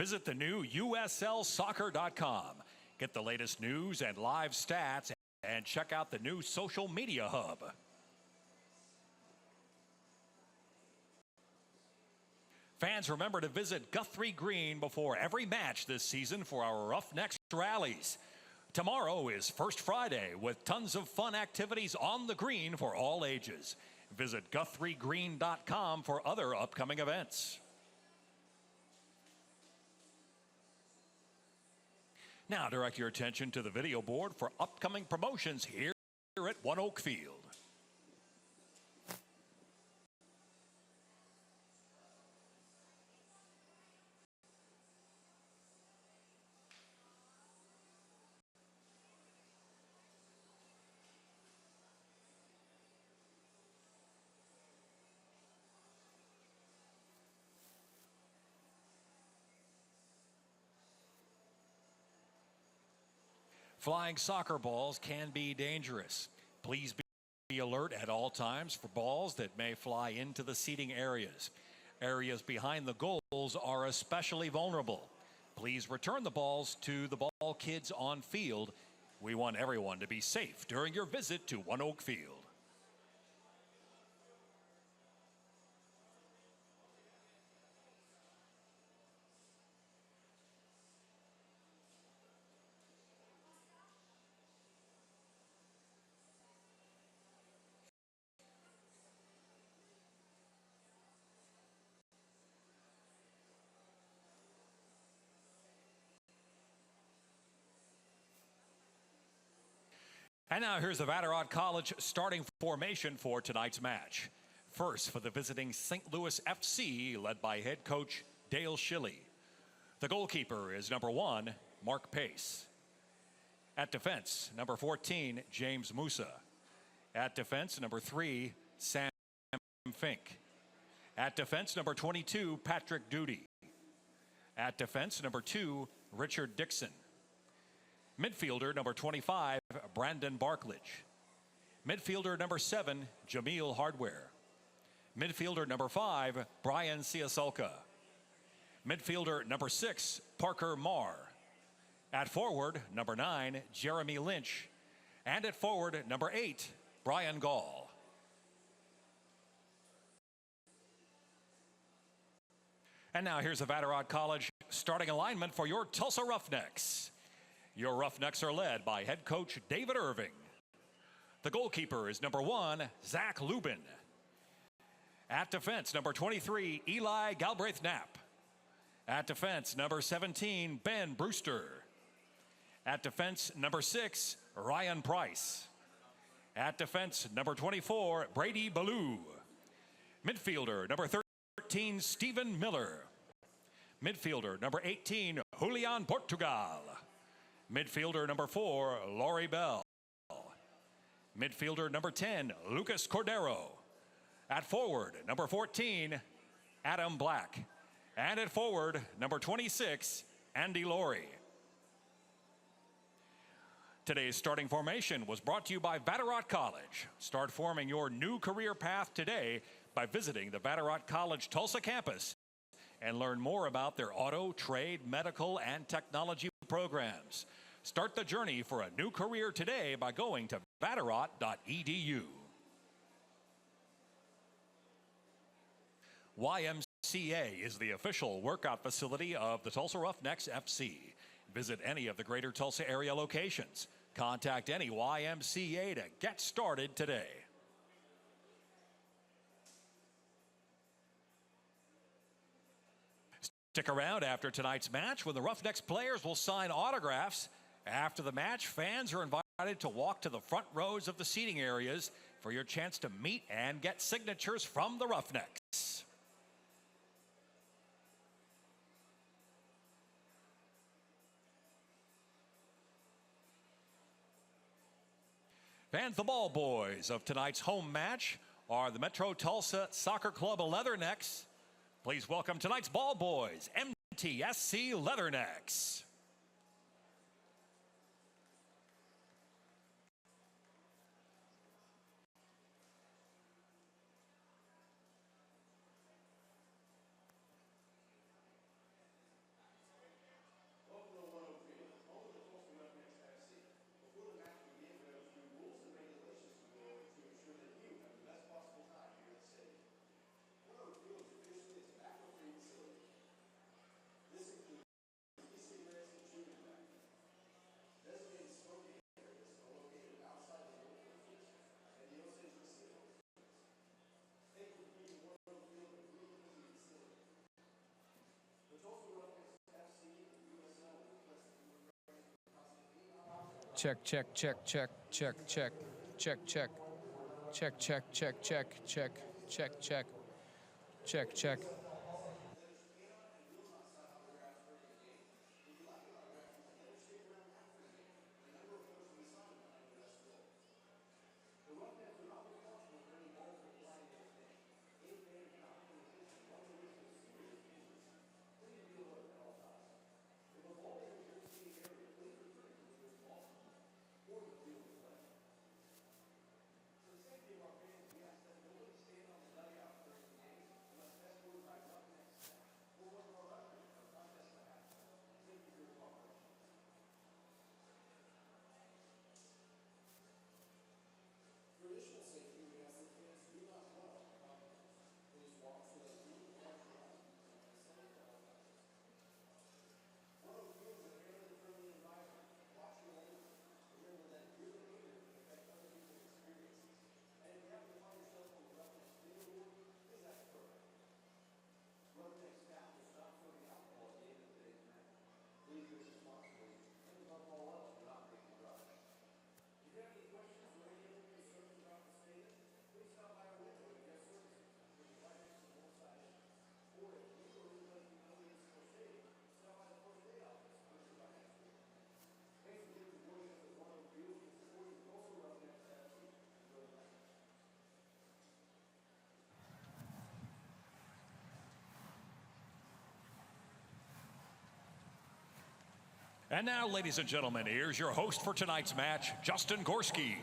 Visit the new uslsoccer.com. Get the latest news and live stats and check out the new social media hub. Fans, remember to visit Guthrie Green before every match this season for our Roughnecks rallies. Tomorrow is First Friday with tons of fun activities on the green for all ages. Visit GuthrieGreen.com for other upcoming events. Now direct your attention to the video board for upcoming promotions here at ONEOK Field. Flying soccer balls can be dangerous. Please be alert at all times for balls that may fly into the seating areas. Areas behind the goals are especially vulnerable. Please return the balls to the ball kids on field. We want everyone to be safe during your visit to ONEOK Field. And now here's the Vatterott College starting formation for tonight's match. First for the visiting St. Louis FC, led by head coach Dale Schilly. The goalkeeper is number 1, Mark Pace. At defense, number 14, James Musa. At defense, number 3, Sam Fink. At defense, number 22, Patrick Duty. At defense, number 2, Richard Dixon. Midfielder number 25, Brandon Barklage. Midfielder number 7, Jameel Hardware. Midfielder number 5, Brian Ciasulca. Midfielder number 6, Parker Marr. At forward, number 9, Jeremy Lynch. And at forward, number 8, Brian Gall. And now here's the Vatterott College starting alignment for your Tulsa Roughnecks. Your Roughnecks are led by head coach David Irving. The goalkeeper is number 1, Zach Lubin. At defense, number 23, Eli Galbraith-Knapp. At defense, number 17, Ben Brewster. At defense, number 6, Ryan Price. At defense, number 24, Brady Ballou. Midfielder, number 13, Stephen Miller. Midfielder, number 18, Julian Portugal. Midfielder number 4, Laurie Bell. Midfielder number 10, Lucas Cordero. At forward, number 14, Adam Black. And at forward, number 26, Andy Laurie. Today's starting formation was brought to you by Vatterott College. Start forming your new career path today by visiting the Vatterott College Tulsa campus and learn more about their auto, trade, medical, and technology programs. Start the journey for a new career today by going to vatterott.edu. YMCA is the official workout facility of the Tulsa Roughnecks FC. Visit any of the greater Tulsa area locations. Contact any YMCA to get started today. Stick around after tonight's match when the Roughnecks players will sign autographs. After the match, fans are invited to walk to the front rows of the seating areas for your chance to meet and get signatures from the Roughnecks. And the ball boys of tonight's home match are the Metro Tulsa Soccer Club Leathernecks. Please welcome tonight's ball boys, MTSC Leathernecks. Check, check, check, check, check, check, check, check, check, check, check, check, check, check, check, check, check. And now, ladies and gentlemen, here's your host for tonight's match, Justin Gorski.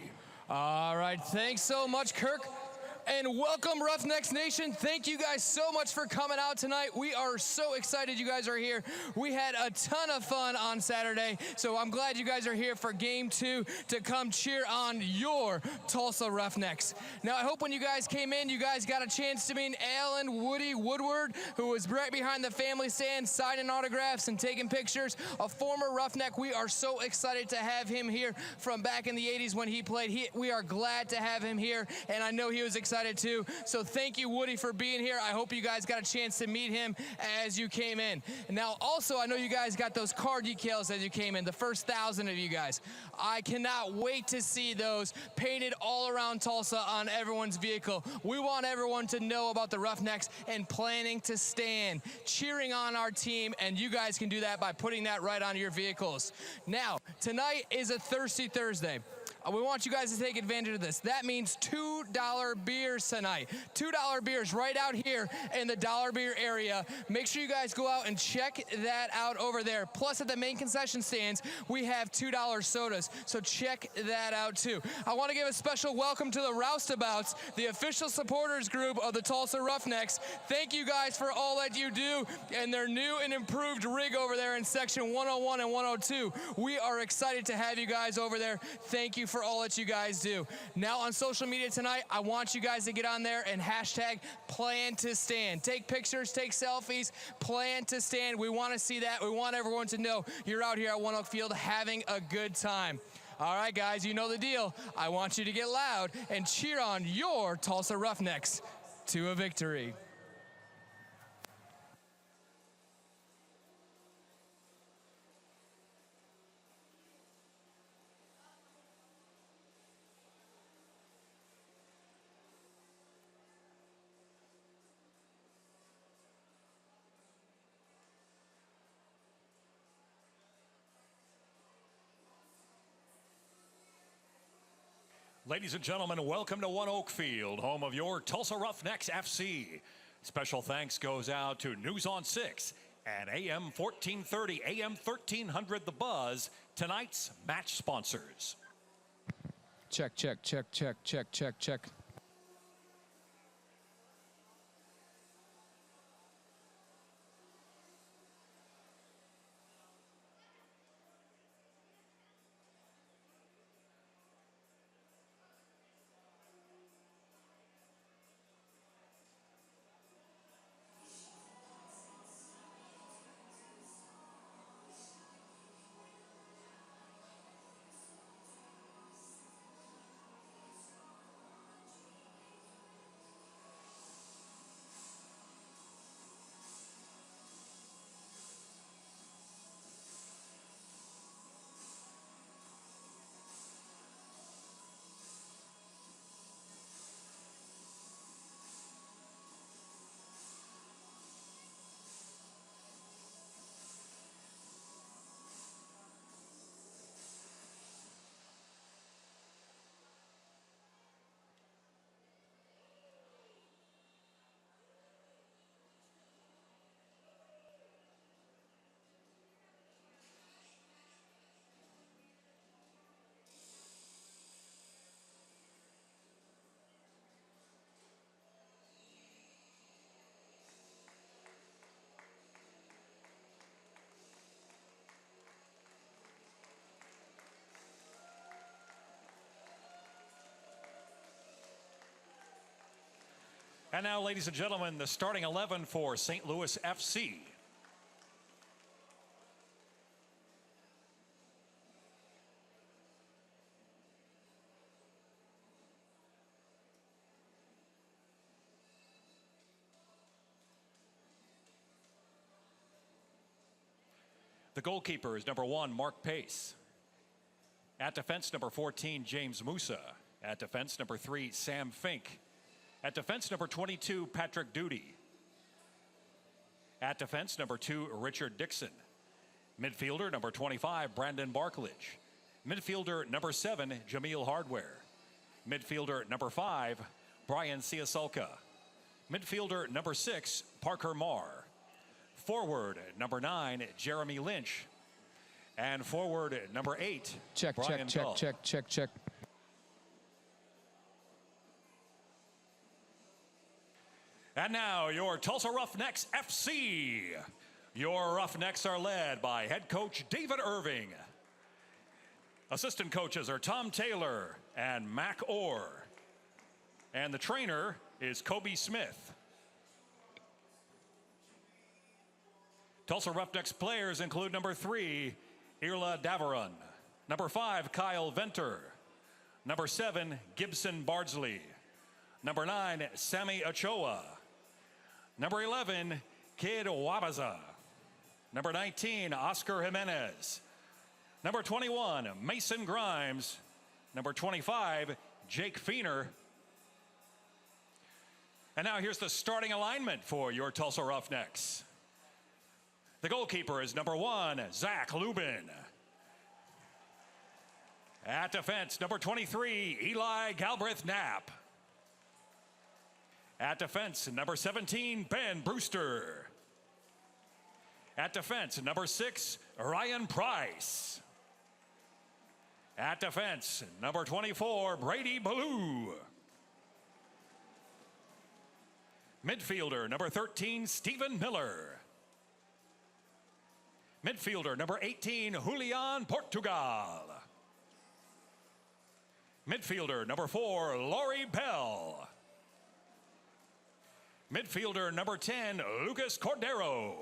All right, thanks so much, Kirk. And welcome, Roughnecks Nation. Thank you guys so much for coming out tonight. We are so excited you guys are here. We had a ton of fun on Saturday, so I'm glad you guys are here for Game 2 to come cheer on your Tulsa Roughnecks. Now, I hope when you guys came in, you guys got a chance to meet Alan Woody Woodward, who was right behind the family stand signing autographs and taking pictures. A former Roughneck. We are so excited to have him here from back in the 80s when he played. We are glad to have him here, and I know he was excited too. So thank you, Woody, for being here. I hope you guys got a chance to meet him as you came in. Now, also, I know you guys got those car decals as you came in, the first 1,000 of you guys. I cannot wait to see those painted all around Tulsa on everyone's vehicle. We want everyone to know about the Roughnecks and planning to stand, cheering on our team, and you guys can do that by putting that right on your vehicles. Now, tonight is a Thirsty Thursday. We want you guys to take advantage of this. That means $2 beers tonight. $2 beers right out here in the dollar beer area. Make sure you guys go out and check that out over there. Plus, at the main concession stands, we have $2 sodas. So check that out too. I want to give a special welcome to the Roustabouts, the official supporters group of the Tulsa Roughnecks. Thank you guys for all that you do and their new and improved rig over there in section 101 and 102. We are excited to have you guys over there. Thank you for all that you guys do. Now on social media tonight, I want you guys to get on there and hashtag plan to stand. Take pictures, take selfies, plan to stand. We want to see that. We want everyone to know you're out here at ONEOK Field having a good time. All right, guys, you know the deal. I want you to get loud and cheer on your Tulsa Roughnecks to a victory. Ladies and gentlemen, welcome to ONEOK Field, home of your Tulsa Roughnecks FC. Special thanks goes out to News on 6 and AM 1430, AM 1300 The Buzz, tonight's match sponsors. Check, check, check, check, check, check, check. And now, ladies and gentlemen, the starting 11 for St. Louis FC. The goalkeeper is number 1, Mark Pace. At defense, number 14, James Musa. At defense, number 3, Sam Fink. At defense, number 22, Patrick Duty. At defense, number 2, Richard Dixon. Midfielder, number 25, Brandon Barklage. Midfielder, number 7, Jameel Hardware. Midfielder, number 5, Brian Ciasulca. Midfielder, number 6, Parker Marr. Forward, number 9, Jeremy Lynch. And forward, number 8, Brian Gull. Check. And now, your Tulsa Roughnecks FC. Your Roughnecks are led by head coach David Irving. Assistant coaches are Tom Taylor and Mac Orr. And the trainer is Kobe Smith. Tulsa Roughnecks players include number 3, Irla Davaron. Number 5, Kyle Venter. Number 7, Gibson Bardsley. Number 9, Sammy Ochoa. Number 11, Kid Wabaza. Number 19, Oscar Jimenez. Number 21, Mason Grimes. Number 25, Jake Feener. And now here's the starting alignment for your Tulsa Roughnecks. The goalkeeper is number 1, Zach Lubin. At defense, number 23, Eli Galbraith Knapp. At defense, number 17, Ben Brewster. At defense, number 6, Ryan Price. At defense, number 24, Brady Ballou. Midfielder, number 13, Stephen Miller. Midfielder, number 18, Julian Portugal. Midfielder, number 4, Laurie Bell. Midfielder, number 10, Lucas Cordero.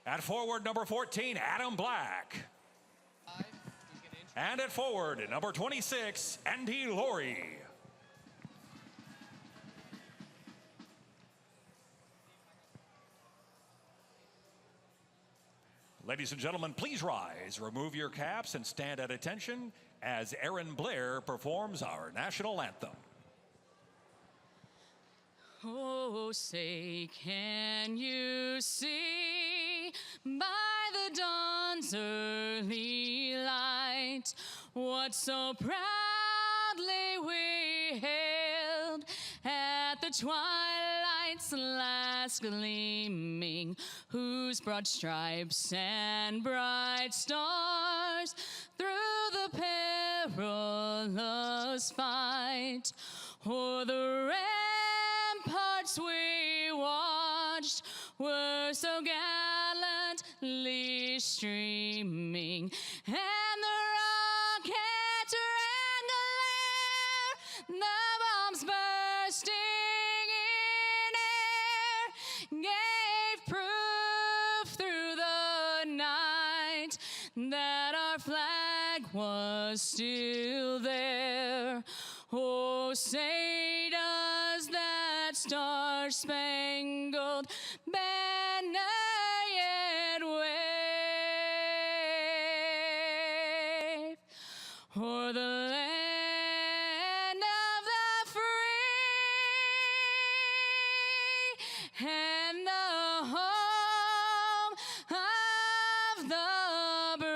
At forward, number 14, Adam Black. And at forward, number 26, Andy Laurie. Ladies and gentlemen, please rise, remove your caps, and stand at attention as Aaron Blair performs our national anthem. Oh, say, can you see by the dawn's early light what so proudly we hailed at the twilight's last gleaming, whose broad stripes and bright stars through the perilous fight o'er the ramparts we watched were so gallantly streaming, and the rockets rang glare, the bombs bursting in air gave proof through the night that our flag was still there. Oh, say does that star-spangled banner yet wave o'er the land of the free and the home of the brave?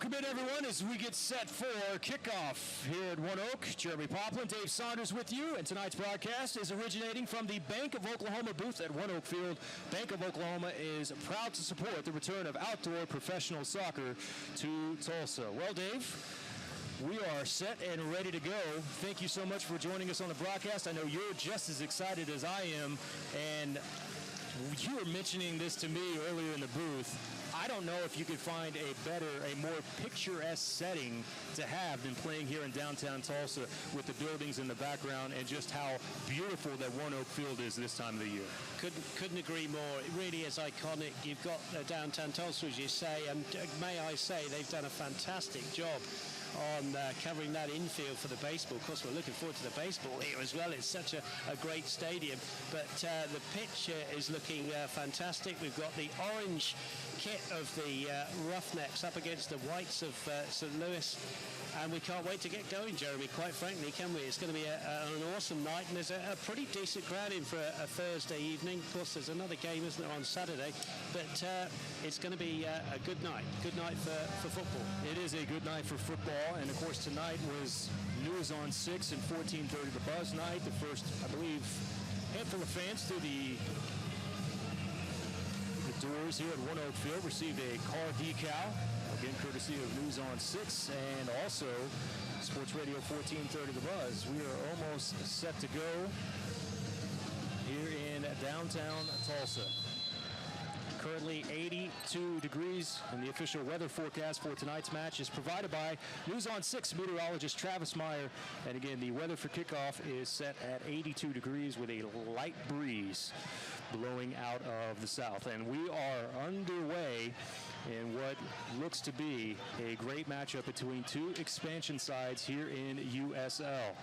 Welcome in, everyone, as we get set for kickoff here at ONEOK. Jeremy Poplin, Dave Saunders with you, and tonight's broadcast is originating from the Bank of Oklahoma booth at ONEOK Field. Bank of Oklahoma is proud to support the return of outdoor professional soccer to Tulsa. Well, Dave, we are set and ready to go. Thank you so much for joining us on the broadcast. I know you're just as excited as I am, and you were mentioning this to me earlier in the booth. I don't know if you could find a more picturesque setting to have than playing here in downtown Tulsa with the buildings in the background and just how beautiful that ONEOK Field is this time of the year. Couldn't agree more. It really is iconic. You've got downtown Tulsa, as you say, and may I say, they've done a fantastic job on covering that infield for the baseball. Of course, we're looking forward to the baseball here as well. It's such a great stadium. But the pitch is looking fantastic. We've got the orange kit of the Roughnecks up against the whites of St. Louis. And we can't wait to get going, Jeremy, quite frankly, can we? It's going to be an awesome night, and there's a pretty decent crowd in for a Thursday evening. Of course, there's another game, isn't there, on Saturday? But it's going to be a good night for football. It is a good night for football, and of course tonight was News on 6 and 14:30 the buzz night. The first, I believe, handful of fans through the doors here at ONEOK Field received a car decal, again courtesy of News on 6 and also Sports Radio 1430 The Buzz. We are almost set to go here in downtown Tulsa. Currently 82 degrees, and the official weather forecast for tonight's match is provided by News on 6 meteorologist Travis Meyer. And again, the weather for kickoff is set at 82 degrees with a light breeze blowing out of the south. And we are underway in what looks to be a great matchup between two expansion sides here in USL.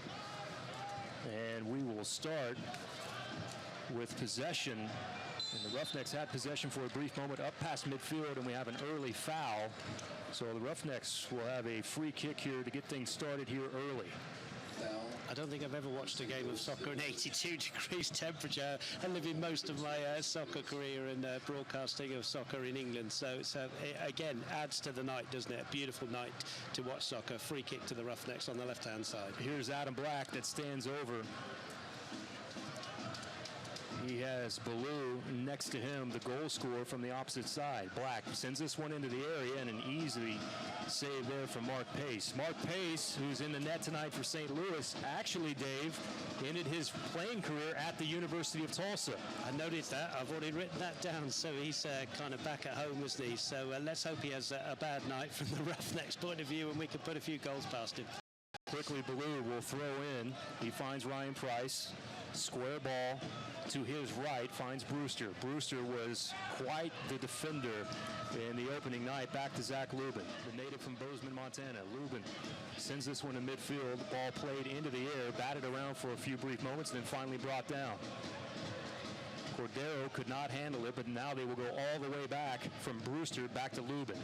And we will start with possession. And the Roughnecks had possession for a brief moment up past midfield, and we have an early foul. So the Roughnecks will have a free kick here to get things started here early. I don't think I've ever watched a game of soccer in 82 degrees temperature. I live in most of my soccer career and broadcasting of soccer in England. So it again adds to the night, doesn't it? A beautiful night to watch soccer. Free kick to the Roughnecks on the left-hand side. Here's Adam Black that stands over. He has Ballou next to him, the goal scorer from the opposite side. Black sends this one into the area, and an easy save there from Mark Pace. Mark Pace, who's in the net tonight for St. Louis, actually, Dave, ended his playing career at the University of Tulsa. I noticed that. I've already written that down, so he's kind of back at home, isn't he? So let's hope he has a bad night from the Roughnecks' point of view, and we can put a few goals past him. Quickly, Ballou will throw in. He finds Ryan Price. Square ball to his right, finds Brewster. Brewster was quite the defender in the opening night. Back to Zach Lubin, the native from Bozeman, Montana. Lubin sends this one to midfield. Ball played into the air, batted around for a few brief moments, then finally brought down. Cordero could not handle it, but now they will go all the way back from Brewster back to Lubin.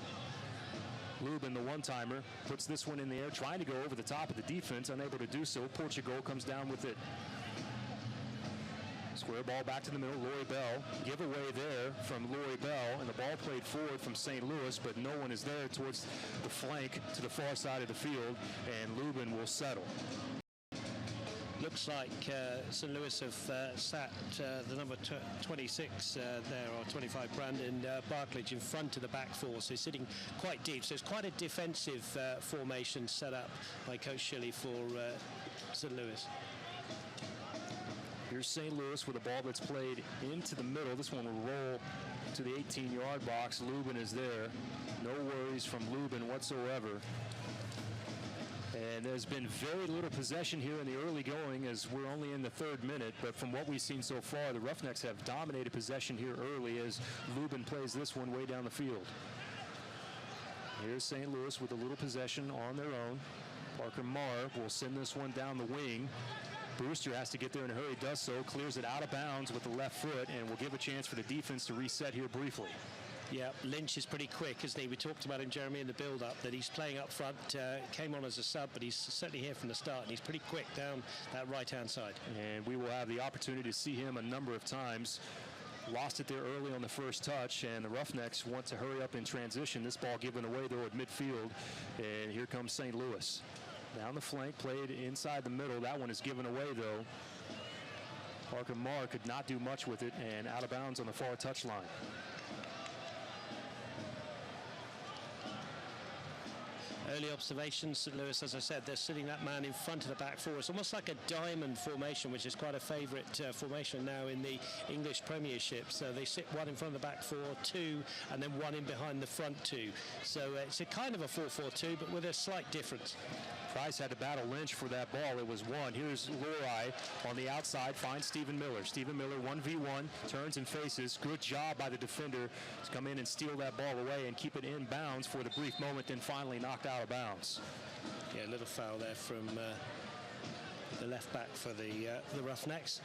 Lubin, the one-timer, puts this one in the air, trying to go over the top of the defense, unable to do so. Portugal comes down with it. Square ball back to the middle, Lori Bell. Giveaway there from Lori Bell, and the ball played forward from St. Louis, but no one is there towards the flank to the far side of the field, and Lubin will settle. Looks like St. Louis have sat the number 26 there, or 25, Brandon Barklage, in front of the back four, so sitting quite deep. So it's quite a defensive formation set up by Coach Shilley for St. Louis. Here's St. Louis with a ball that's played into the middle. This one will roll to the 18-yard box. Lubin is there. No worries from Lubin whatsoever. And there's been very little possession here in the early going, as we're only in the third minute. But from what we've seen so far, the Roughnecks have dominated possession here early as Lubin plays this one way down the field. Here's St. Louis with a little possession on their own. Parker Marr will send this one down the wing. Brewster has to get there in a hurry, does so, clears it out of bounds with the left foot, and will give a chance for the defense to reset here briefly. Yeah, Lynch is pretty quick, isn't he? We talked about him, Jeremy, in the build-up, that he's playing up front, came on as a sub, but he's certainly here from the start, and he's pretty quick down that right-hand side. And we will have the opportunity to see him a number of times lost it there early on the first touch, and the Roughnecks want to hurry up in transition. This ball given away, though, at midfield, and here comes St. Louis. Down the flank, played inside the middle. That one is given away, though. Parker Marr could not do much with it, and out of bounds on the far touchline. Early observations, St. Louis, as I said, they're sitting that man in front of the back four. It's almost like a diamond formation, which is quite a favourite formation now in the English Premiership. So they sit one in front of the back four, two, and then one in behind the front two. So it's a kind of a 4-4-2, but with a slight difference. Price had to battle Lynch for that ball. It was one. Here's Lurai on the outside, finds Stephen Miller. Stephen Miller, 1v1, turns and faces. Good job by the defender to come in and steal that ball away and keep it in bounds for the brief moment, then finally knocked out of bounds. Yeah, a little foul there from the left back for the Roughnecks.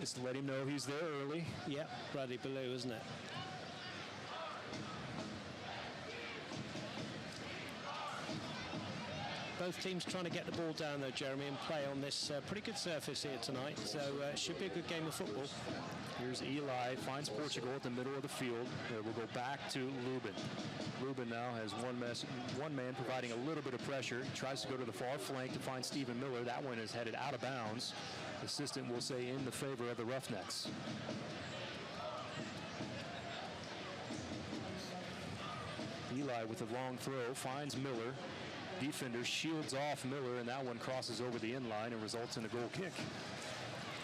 Just to let him know he's there early. Yeah, Bradley Ballou, isn't it? Both teams trying to get the ball down, though, Jeremy, and play on this pretty good surface here tonight. So it should be a good game of football. Here's Eli, finds Portugal at the middle of the field. We'll go back to Lubin. Lubin now has one man providing a little bit of pressure. He tries to go to the far flank to find Stephen Miller. That one is headed out of bounds. Assistant will say in the favor of the Roughnecks. Eli with a long throw finds Miller. Defender shields off Miller, and that one crosses over the end line and results in a goal kick.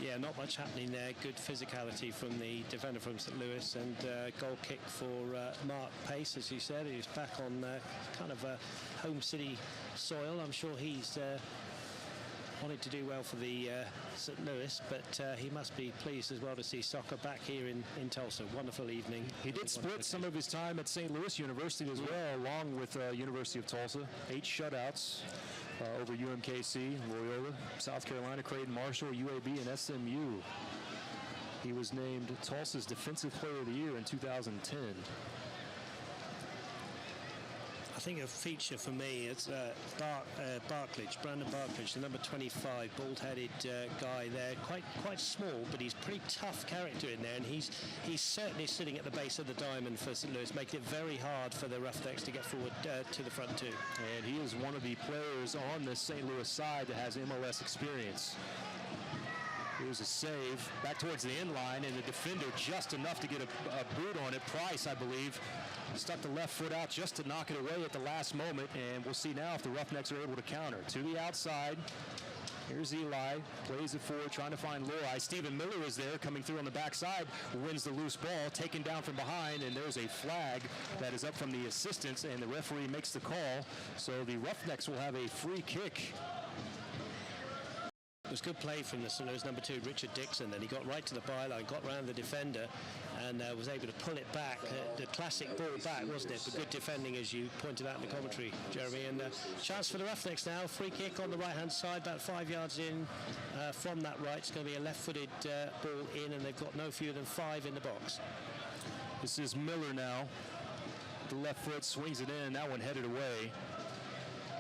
Yeah, not much happening there. Good physicality from the defender from St. Louis, and goal kick for Mark Pace, as you said. He's back on kind of home city soil. I'm sure he's wanted to do well for the St. Louis, but he must be pleased as well to see soccer back here in Tulsa. Wonderful evening. He did split some of his time at St. Louis University as well, along with University of Tulsa. 8 shutouts over UMKC, Loyola, South Carolina, Creighton Marshall, UAB, and SMU. He was named Tulsa's Defensive Player of the Year in 2010. I think a feature for me is Barklage, Brandon Barklage, the number 25, bald-headed guy there, quite small, but he's pretty tough character in there, and he's certainly sitting at the base of the diamond for St. Louis, making it very hard for the Roughnecks to get forward to the front two. And he is one of the players on the St. Louis side that has MLS experience. Here's a save back towards the end line, and the defender just enough to get a boot on it. Price, I believe, stuck the left foot out just to knock it away at the last moment, and we'll see now if the Roughnecks are able to counter. To the outside, here's Eli, plays it forward, trying to find Lurai. Stephen Miller is there, coming through on the backside, wins the loose ball, taken down from behind, and there's a flag that is up from the assistants, and the referee makes the call, so the Roughnecks will have a free kick. It was good play from the St. Louis number 2, Richard Dixon. Then he got right to the byline, got round the defender, and was able to pull it back. The classic ball back, wasn't it? But good defending, as you pointed out in the commentary, Jeremy. And chance for the Roughnecks now. Free kick on the right-hand side, about 5 yards in from that right. It's going to be a left-footed ball in, and they've got no fewer than 5 in the box. This is Miller now. The left foot swings it in. That one headed away.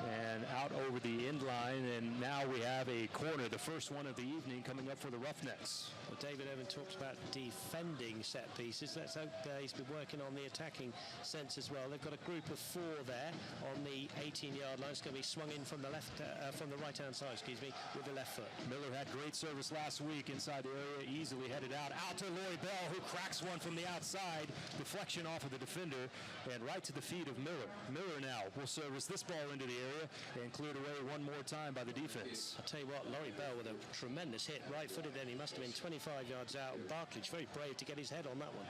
And out over the end line, and now we have a corner, the first one of the evening, coming up for the Roughnecks. Well, David Irvin talks about defending set pieces. Let's hope he's been working on the attacking sense as well. They've got a group of 4 there on the 18-yard line. It's going to be swung in from the right-hand side, with the left foot. Miller had great service last week inside the area, easily headed out to Laurie Bell, who cracks one from the outside. Deflection off of the defender, and right to the feet of Miller. Miller now will service this ball into the area and cleared away one more time by the defense. I'll tell you what, Laurie Bell with a tremendous hit, right-footed in. He must have been 25 yards out. Barklage very brave to get his head on that one.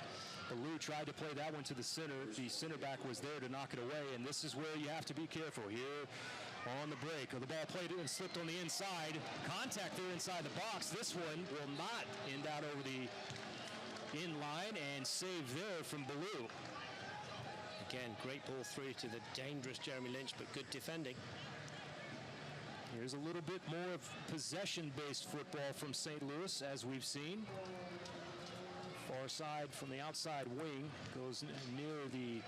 Ballou tried to play that one to the center. The center back was there to knock it away, and this is where you have to be careful here on the break. The ball played and slipped on the inside. Contact there inside the box. This one will not end out over the in line, and save there from Ballou. Again, great ball through to the dangerous Jeremy Lynch, but good defending. Here's a little bit more of possession-based football from St. Louis, as we've seen. Far side from the outside wing, goes near the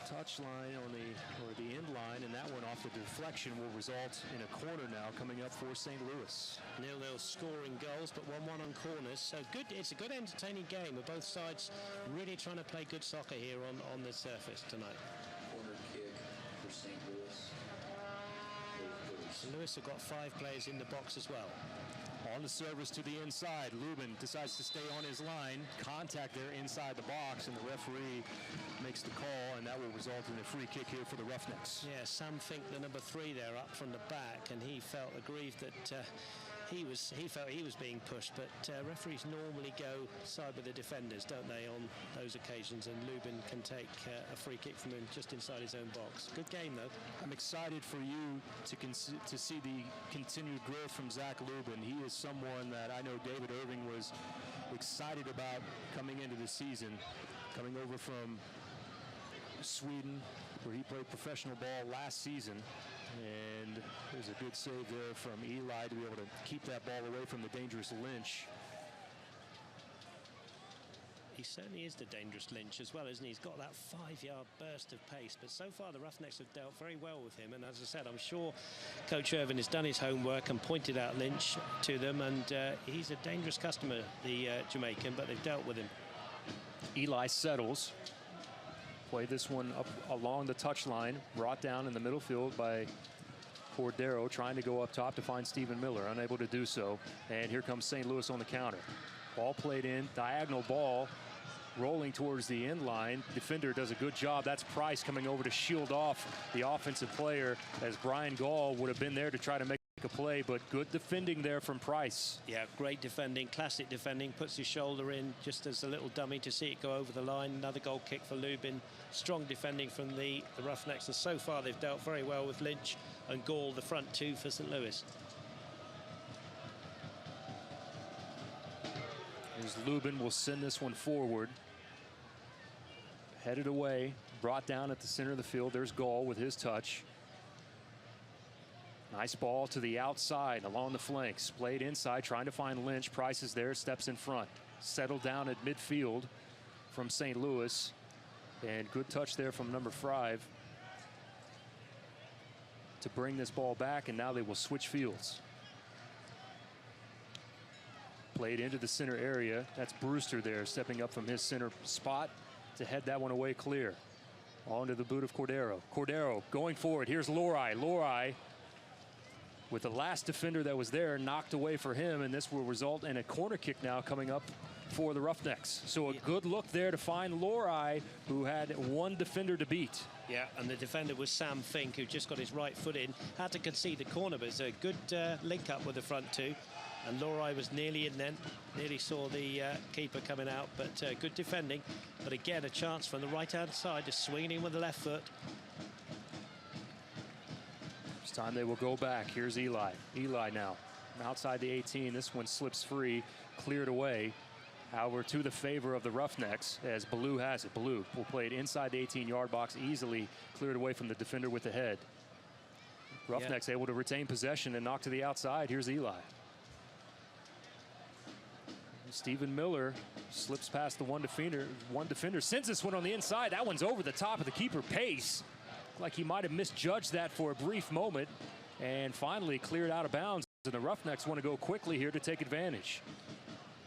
touch line on the end line, and that one off the deflection will result in a corner now coming up for St. Louis. 0-0 scoring goals, but 1-1 on corners. So good. It's a good, entertaining game with both sides really trying to play good soccer here on the surface tonight. Corner kick for St. Louis. St. Louis have got 5 players in the box as well. On the service to the inside, Lubin decides to stay on his line. Contact there inside the box, and the referee makes the call, and that will result in a free kick here for the Roughnecks. Yeah, Sam Fink, the number 3 there, up from the back, and he felt aggrieved that he felt he was being pushed. But referees normally go side with the defenders, don't they, on those occasions? And Lubin can take a free kick from him just inside his own box. Good game, though. I'm excited for you to see the continued growth from Zach Lubin. He is someone that I know David Irving was excited about coming into the season, coming over from Sweden, where he played professional ball last season. And there's a good save there from Eli to be able to keep that ball away from the dangerous Lynch. He certainly is the dangerous Lynch as well, isn't he? He's got that 5-yard burst of pace, but so far the Roughnecks have dealt very well with him. And as I said, I'm sure Coach Irvin has done his homework and pointed out Lynch to them, and he's a dangerous customer, the Jamaican, but they've dealt with him. Eli settles. Play this one up along the touchline, brought down in the middle field by Cordero, trying to go up top to find Stephen Miller, unable to do so. And here comes St. Louis on the counter. Ball played in, diagonal ball, rolling towards the end line. Defender does a good job. That's Price coming over to shield off the offensive player, as Brian Gall would have been there to try to make a play, but good defending there from Price. Yeah, great defending, classic defending, puts his shoulder in just as a little dummy to see it go over the line. Another goal kick for Lubin. Strong defending from the Roughnecks, and so far they've dealt very well with Lynch and Gall, the front 2 for St. Louis. As Lubin will send this one forward. Headed away, brought down at the center of the field. There's Gall with his touch. Nice ball to the outside along the flanks. Played inside, trying to find Lynch. Price is there, steps in front. Settled down at midfield from St. Louis. And good touch there from number 5 to bring this ball back, and now they will switch fields. Played into the center area. That's Brewster there, stepping up from his center spot to head that one away clear. Onto the boot of Cordero. Cordero going forward. Here's Lorai. Lorai, with the last defender that was there, knocked away for him, and this will result in a corner kick now coming up for the Roughnecks. So a good look there to find Lorai, who had one defender to beat. Yeah, and the defender was Sam Fink, who just got his right foot in. Had to concede the corner, but it's a good link up with the front 2. And Lorai was nearly in then, nearly saw the keeper coming out, but good defending. But again, a chance from the right-hand side, just swinging in with the left foot. This time they will go back. Here's Eli. Eli now outside the 18. This one slips free, cleared away. However, to the favor of the Roughnecks, as Ballou has it. Ballou will play it inside the 18-yard box, easily cleared away from the defender with the head. Roughnecks able to retain possession and knock to the outside. Here's Eli. Stephen Miller slips past the one defender, sends this one on the inside. That one's over the top of the keeper. Pace, like he might have misjudged that for a brief moment, and finally cleared out of bounds. And the Roughnecks want to go quickly here to take advantage.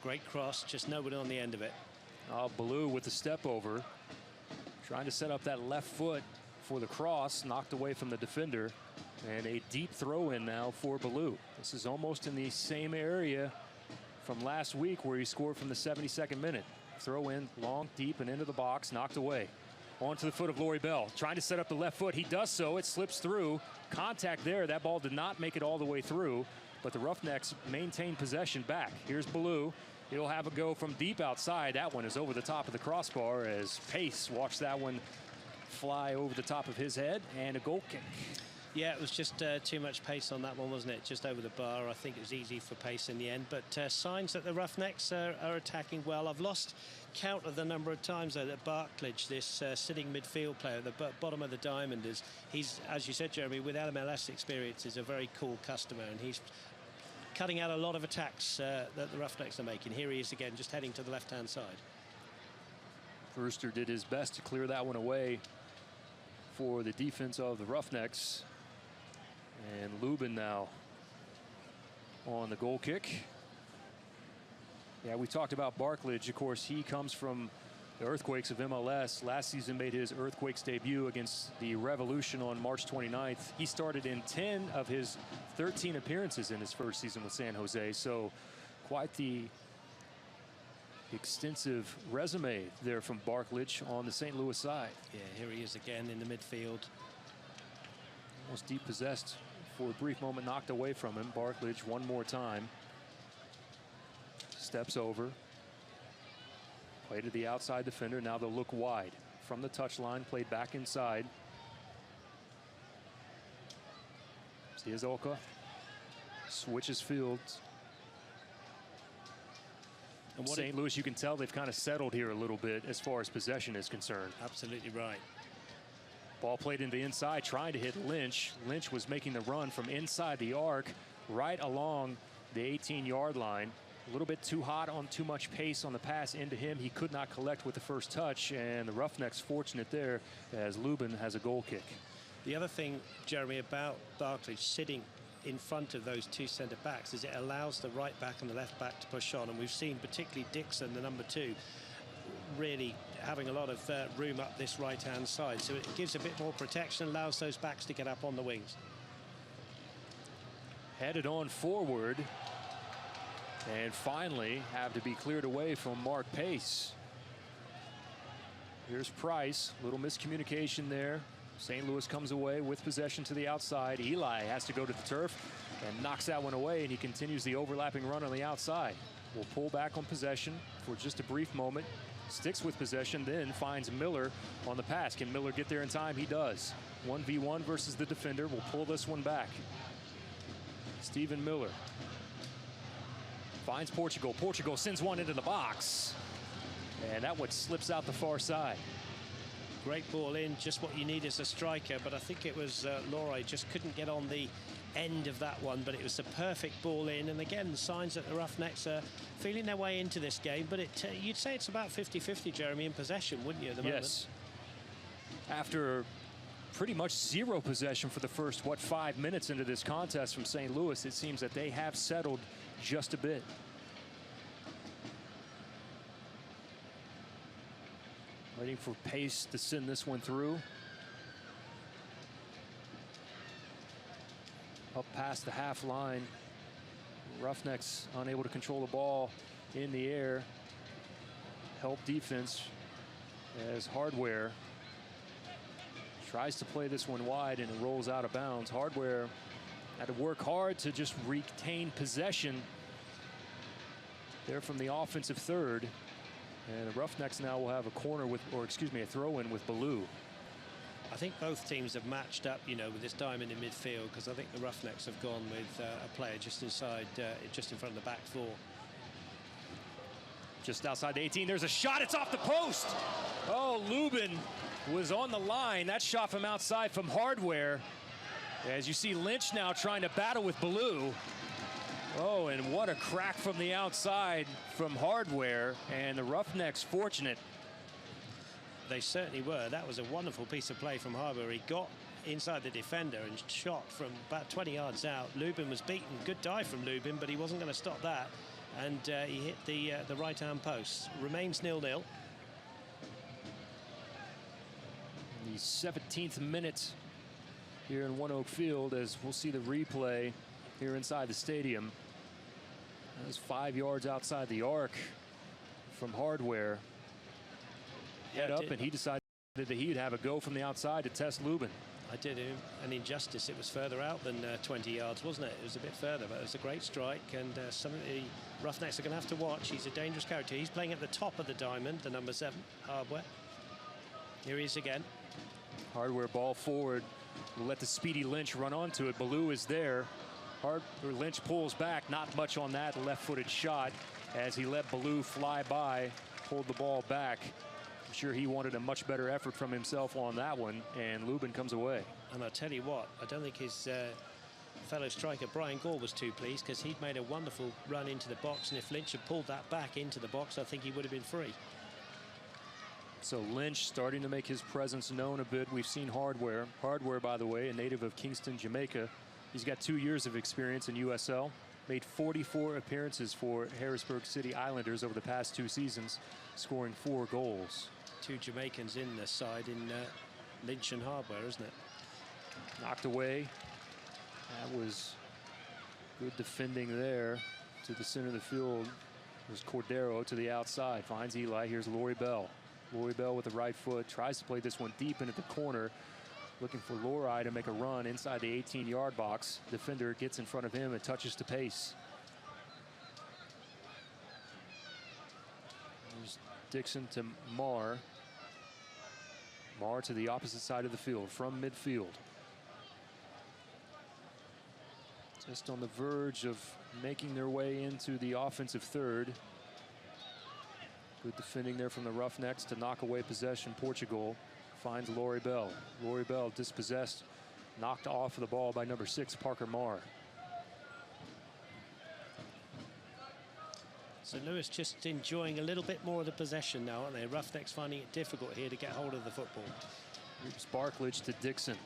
Great cross, just nobody on the end of it. Ballou with the step over, trying to set up that left foot for the cross, knocked away from the defender, and a deep throw in now for Ballou. This is almost in the same area from last week where he scored from the 72nd minute. Throw in long, deep, and into the box, knocked away. Onto the foot of Laurie Bell, trying to set up the left foot. He does so, it slips through. Contact there, that ball did not make it all the way through, but the Roughnecks maintain possession back. Here's Ballou. He'll have a go from deep outside. That one is over the top of the crossbar as Pace watched that one fly over the top of his head, and a goal kick. Yeah, it was just too much pace on that one, wasn't it? Just over the bar. I think it was easy for Pace in the end, but signs that the Roughnecks are attacking well. I've lost count of the number of times though that Barklage, this sitting midfield player at the bottom of the diamond, he's, as you said, Jeremy, with LMLS experience, is a very cool customer, and he's cutting out a lot of attacks that the Roughnecks are making. Here he is again, just heading to the left-hand side. Brewster did his best to clear that one away for the defense of the Roughnecks. And Lubin now on the goal kick. Yeah, we talked about Barklage. Of course, he comes from the Earthquakes of MLS. Last season made his Earthquakes debut against the Revolution on March 29th. He started in 10 of his 13 appearances in his first season with San Jose. So quite the extensive resume there from Barklage on the St. Louis side. Yeah, here he is again in the midfield. Almost deep possessed for a brief moment, knocked away from him. Barklage one more time. Steps over. Play to the outside defender. Now they'll look wide. From the touchline, played back inside. Ziazolka switches fields. And St. Louis, you can tell they've kind of settled here a little bit as far as possession is concerned. Absolutely right. Ball played into the inside, trying to hit Lynch. Lynch was making the run from inside the arc, right along the 18-yard line. A little bit too hot, on too much pace on the pass into him. He could not collect with the first touch, and the Roughnecks fortunate there as Lubin has a goal kick. The other thing, Jeremy, about Barklage sitting in front of those two centre backs is it allows the right back and the left back to push on, and we've seen particularly Dixon, the number 2, really having a lot of room up this right-hand side. So it gives a bit more protection, allows those backs to get up on the wings. Headed on forward. And finally have to be cleared away from Mark Pace. Here's Price, little miscommunication there. St. Louis comes away with possession to the outside. Eli has to go to the turf and knocks that one away, and he continues the overlapping run on the outside. Will pull back on possession for just a brief moment, sticks with possession, then finds Miller on the pass. Can Miller get there in time? He does. 1v1 versus the defender. Will pull this one back. Stephen Miller finds Portugal. Portugal sends one into the box. And that one slips out the far side. Great ball in, just what you need as a striker, but I think it was Laurie just couldn't get on the end of that one, but it was a perfect ball in. And again, signs that the Roughnecks are feeling their way into this game, but you'd say it's about 50-50, Jeremy, in possession, wouldn't you, at the moment? Yes. After pretty much zero possession for the first, 5 minutes into this contest from St. Louis, it seems that they have settled just a bit. Waiting for Pace to send this one through. Up past the half line. Roughnecks unable to control the ball in the air. Help defense as Hardware tries to play this one wide, and it rolls out of bounds. Hardware had to work hard to just retain possession there from the offensive third. And the Roughnecks now will have a corner with, or excuse me, a throw-in with Ballou. I think both teams have matched up, you know, with this diamond in midfield, because I think the Roughnecks have gone with a player just inside, just in front of the back four. Just outside the 18, there's a shot, it's off the post. Oh, Lubin was on the line. That shot from outside from Hardware. As you see Lynch now trying to battle with Ballou. Oh, and what a crack from the outside from Hardware, and the Roughnecks fortunate. They certainly were. That was a wonderful piece of play from Hardware. He got inside the defender and shot from about 20 yards out. Lubin was beaten. Good dive from Lubin, but he wasn't going to stop that. And he hit the right-hand post. Remains 0-0. The 17th minute here in ONEOK Field, as we'll see the replay here inside the stadium. That was 5 yards outside the arc from Hardware. Head up, and he decided that he'd have a go from the outside to test Lubin. I did him an injustice. It was further out than 20 yards, wasn't it? It was a bit further, but it was a great strike, and something the Roughnecks are going to have to watch. He's a dangerous character. He's playing at the top of the diamond, the number 7, Hardware. Here he is again. Hardware ball forward. We'll let the speedy Lynch run onto it. Ballou is there. Lynch pulls back. Not much on that left-footed shot as he let Ballou fly by, pulled the ball back. I'm sure he wanted a much better effort from himself on that one, and Lubin comes away. And I'll tell you what, I don't think his fellow striker Brian Gore was too pleased, because he'd made a wonderful run into the box, and if Lynch had pulled that back into the box, I think he would have been free. So Lynch starting to make his presence known a bit. We've seen Hardware. Hardware, by the way, a native of Kingston, Jamaica. He's got 2 years of experience in USL. Made 44 appearances for Harrisburg City Islanders over the past 2 seasons, scoring 4 goals. 2 Jamaicans in the side in Lynch and Hardware, isn't it? Knocked away. That was good defending there to the center of the field. There's Cordero to the outside. Finds Eli. Here's Lori Bell. Lori Bell with the right foot. Tries to play this one deep into the corner. Looking for Lori to make a run inside the 18-yard box. Defender gets in front of him and touches to pace. There's Dixon to Marr. Marr to the opposite side of the field from midfield. Just on the verge of making their way into the offensive third. Good defending there from the Roughnecks to knock away possession. Portugal finds Lori Bell. Lori Bell dispossessed, knocked off of the ball by number 6, Parker Marr. St. Louis just enjoying a little bit more of the possession now, aren't they? Roughnecks finding it difficult here to get hold of the football. Here's Barklage to Dixon.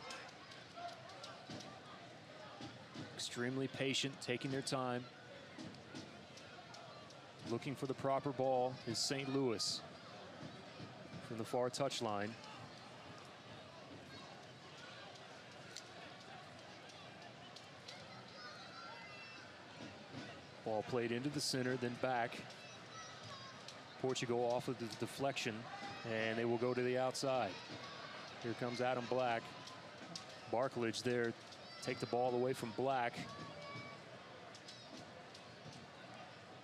Extremely patient, taking their time. Looking for the proper ball is St. Louis from the far touchline. Ball played into the center, then back. Portugal off of the deflection, and they will go to the outside. Here comes Adam Black. Barklage there, take the ball away from Black.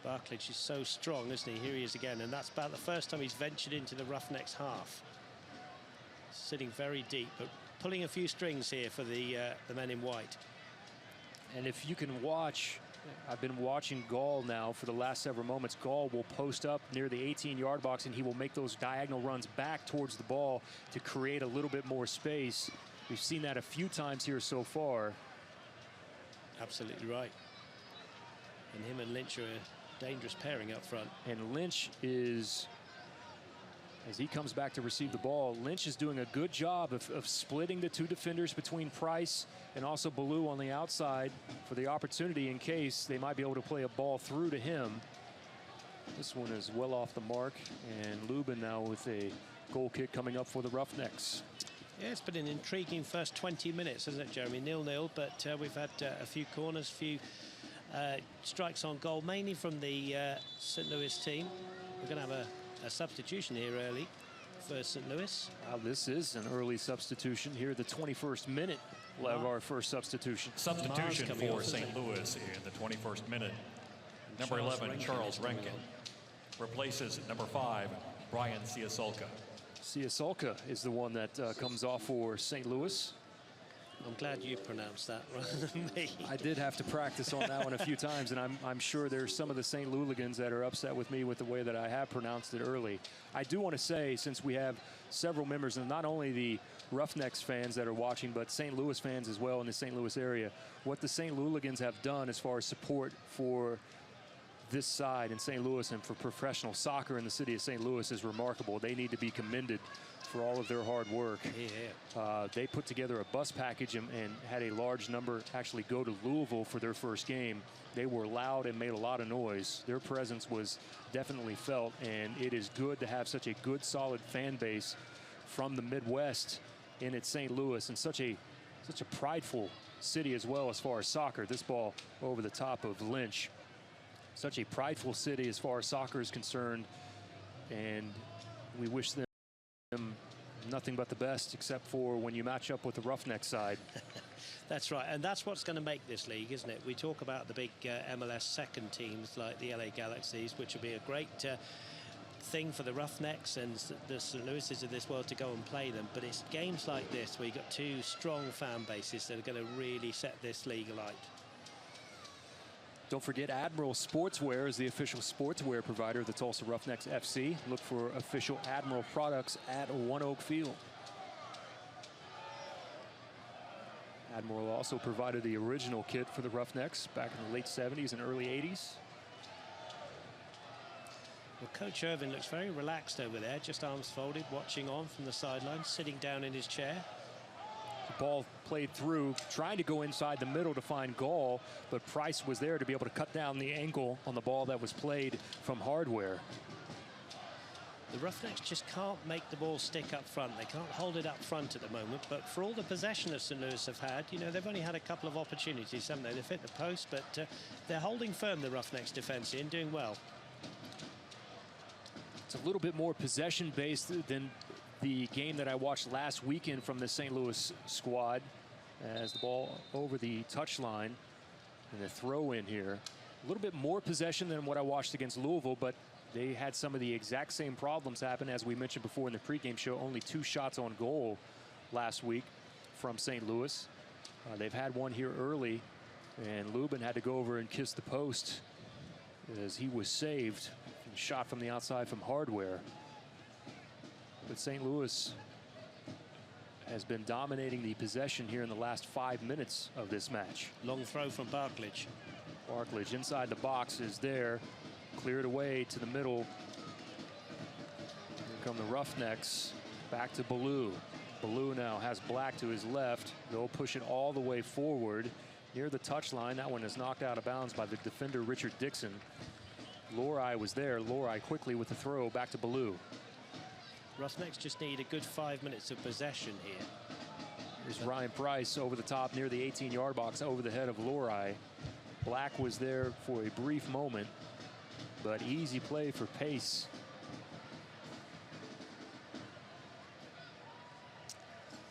Barklage is so strong, isn't he? Here he is again, and that's about the first time he's ventured into the Roughnecks half. Sitting very deep, but pulling a few strings here for the men in white. And if you can watch, I've been watching Gall now for the last several moments. Gall will post up near the 18-yard box, and he will make those diagonal runs back towards the ball to create a little bit more space. We've seen that a few times here so far. Absolutely right. And him and Lynch are a dangerous pairing up front. And Lynch is, as he comes back to receive the ball, Lynch is doing a good job of splitting the 2 defenders between Price and also Ballou on the outside for the opportunity in case they might be able to play a ball through to him. This one is well off the mark, and Lubin now with a goal kick coming up for the Roughnecks. Yeah, it's been an intriguing first 20 minutes, hasn't it, Jeremy? 0-0, but we've had a few corners, a few strikes on goal, mainly from the St. Louis team. We're going to have a substitution here early for St. Louis. This is an early substitution here, the 21st minute. We'll have our first substitution. Substitution for St. Louis in the 21st minute. Number 11, Charles Rankin, replaces number 5, Brian Ciasolka. Ciasolka is the one that comes off for St. Louis. I'm glad you pronounced that rather than me. I did have to practice on that one a few times, and I'm sure there's some of the St. Louligans that are upset with me with the way that I have pronounced it early. I do want to say, since we have several members, and not only the Roughnecks fans that are watching, but St. Louis fans as well in the St. Louis area, what the St. Louligans have done as far as support for this side in St. Louis and for professional soccer in the city of St. Louis is remarkable. They need to be commended for all of their hard work. Yeah. They put together a bus package and had a large number actually go to Louisville for their first game. They were loud and made a lot of noise. Their presence was definitely felt, and it is good to have such a good, solid fan base from the Midwest in its St. Louis, and such a prideful city as well as far as soccer. This ball over the top of Lynch. Such a prideful city as far as soccer is concerned, and we wish them nothing but the best, except for when you match up with the Roughneck side. That's right, and that's what's going to make this league, isn't it? We talk about the big MLS second teams like the LA Galaxies, which will be a great thing for the Roughnecks and the St. Louises of this world to go and play them, but it's games like this where you've got 2 strong fan bases that are going to really set this league alight. Don't forget, Admiral Sportswear is the official sportswear provider of the Tulsa Roughnecks FC. Look for official Admiral products at ONEOK Field. Admiral also provided the original kit for the Roughnecks back in the late 70s and early 80s. Well, Coach Irving looks very relaxed over there, just arms folded, watching on from the sideline, sitting down in his chair. The ball played through, trying to go inside the middle to find Gall, but Price was there to be able to cut down the angle on the ball that was played from Hardware. The Roughnecks just can't make the ball stick up front. They can't hold it up front at the moment, but for all the possession that St. Louis have had, you know, they've only had a couple of opportunities, haven't they? They've hit the post, but they're holding firm, the Roughnecks defense, and doing well. It's a little bit more possession-based than the game that I watched last weekend from the St. Louis squad, as the ball over the touchline and the throw in here. A little bit more possession than what I watched against Louisville, but they had some of the exact same problems happen, as we mentioned before in the pregame show. Only 2 shots on goal last week from St. Louis. They've had one here early, and Lubin had to go over and kiss the post as he was saved. Shot from the outside from Hardware. But St. Louis has been dominating the possession here in the last 5 minutes of this match. Long throw from Barklage. Barklage inside the box is there. Cleared away to the middle. Here come the Roughnecks. Back to Ballou. Ballou now has Black to his left. They'll push it all the way forward near the touchline. That one is knocked out of bounds by the defender Richard Dixon. Lori was there. Lori quickly with the throw back to Ballou. Roughnecks just need a good 5 minutes of possession here. Here's Ryan Price over the top near the 18-yard box over the head of Lori. Black was there for a brief moment, but easy play for pace.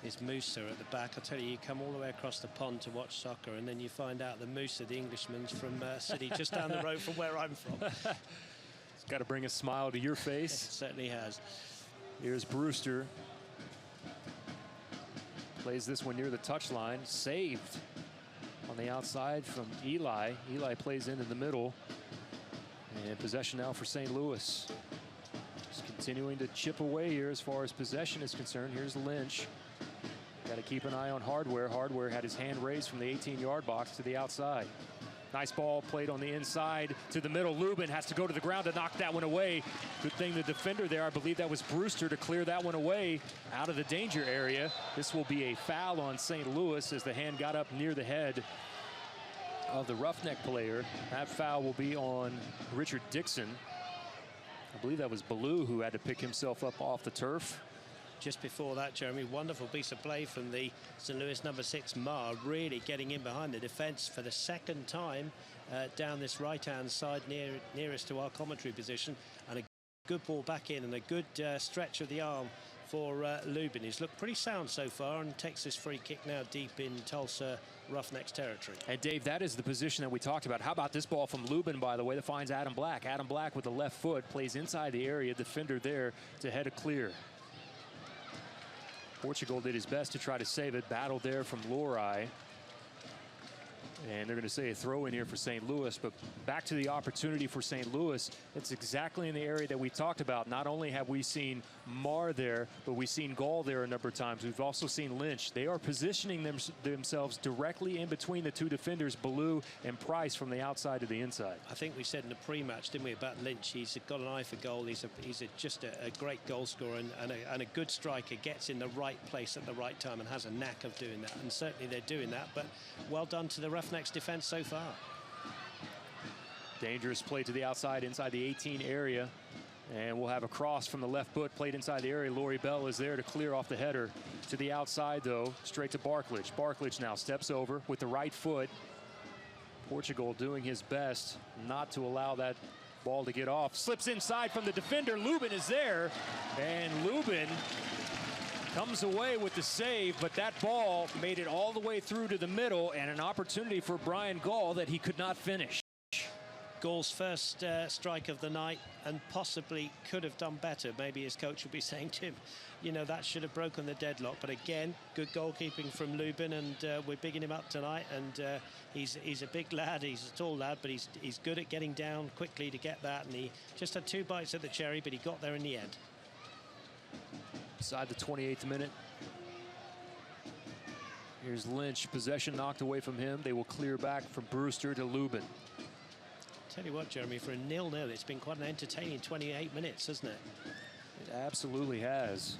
Is Musa at the back. I tell you, you come all the way across the pond to watch soccer, and then you find out that Musa, the Englishman's from City, just down the road from where I'm from. It's got to bring a smile to your face. It certainly has. Here's Brewster. Plays this one near the touchline. Saved on the outside from Eli. Eli plays into the middle. And possession now for St. Louis. Just continuing to chip away here as far as possession is concerned. Here's Lynch. Got to keep an eye on Hardware. Hardware had his hand raised from the 18-yard box to the outside. Nice ball played on the inside to the middle. Lubin has to go to the ground to knock that one away. Good thing the defender there, I believe that was Brewster, to clear that one away out of the danger area. This will be a foul on St. Louis as the hand got up near the head of the Roughneck player. That foul will be on Richard Dixon. I believe that was Ballou who had to pick himself up off the turf. Just before that, Jeremy, wonderful piece of play from the St. Louis number 6, Ma, really getting in behind the defense for the second time down this right-hand side nearest to our commentary position. And a good ball back in and a good stretch of the arm for Lubin. He's looked pretty sound so far and takes this free kick now deep in Tulsa Roughnecks territory. And Dave, that is the position that we talked about. How about this ball from Lubin, by the way, that finds Adam Black. Adam Black with the left foot plays inside the area. Defender there to head it clear. Portugal did his best to try to save it. Battle there from Lori. And they're going to say a throw in here for St. Louis, but back to the opportunity for St. Louis. It's exactly in the area that we talked about. Not only have we seen Marr there, but we've seen Gall there a number of times. We've also seen Lynch. They are positioning themselves directly in between the two defenders, Ballou and Price, from the outside to the inside. I think we said in the pre-match, didn't we, about Lynch? He's got an eye for goal. He's just a great goal scorer and a good striker. Gets in the right place at the right time and has a knack of doing that. And certainly they're doing that. But well done to the Roughnecks defense so far. Dangerous play to the outside inside the 18 area. And we'll have a cross from the left foot played inside the area. Laurie Bell is there to clear off the header. To the outside, though, straight to Barklage. Barklage now steps over with the right foot. Portugal doing his best not to allow that ball to get off. Slips inside from the defender. Lubin is there. And Lubin comes away with the save, but that ball made it all the way through to the middle, and an opportunity for Brian Gall that he could not finish. Gall's first strike of the night, and possibly could have done better. Maybe his coach will be saying to him, you know, that should have broken the deadlock. But again, good goalkeeping from Lubin, and we're bigging him up tonight. And he's a big lad, he's a tall lad, but he's good at getting down quickly to get that. And he just had 2 bites at the cherry, but he got there in the end. Inside the 28th minute. Here's Lynch. Possession knocked away from him. They will clear back from Brewster to Lubin. tell you what, Jeremy, for a 0-0, it's been quite an entertaining 28 minutes, hasn't it? It absolutely has.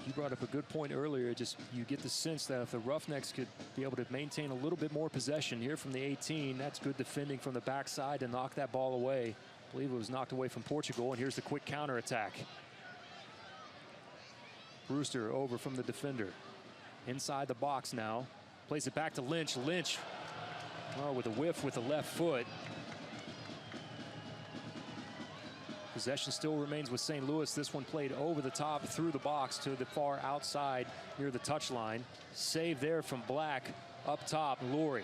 You brought up a good point earlier. Just you get the sense that if the Roughnecks could be able to maintain a little bit more possession here from the 18, that's good defending from the backside to knock that ball away. I believe it was knocked away from Portugal, and here's the quick counterattack. Brewster over from the defender. Inside the box now. Plays it back to Lynch. Lynch, oh, with a whiff with the left foot. Possession still remains with St. Louis. This one played over the top through the box to the far outside near the touchline. Save there from Black. Up top, Laurie.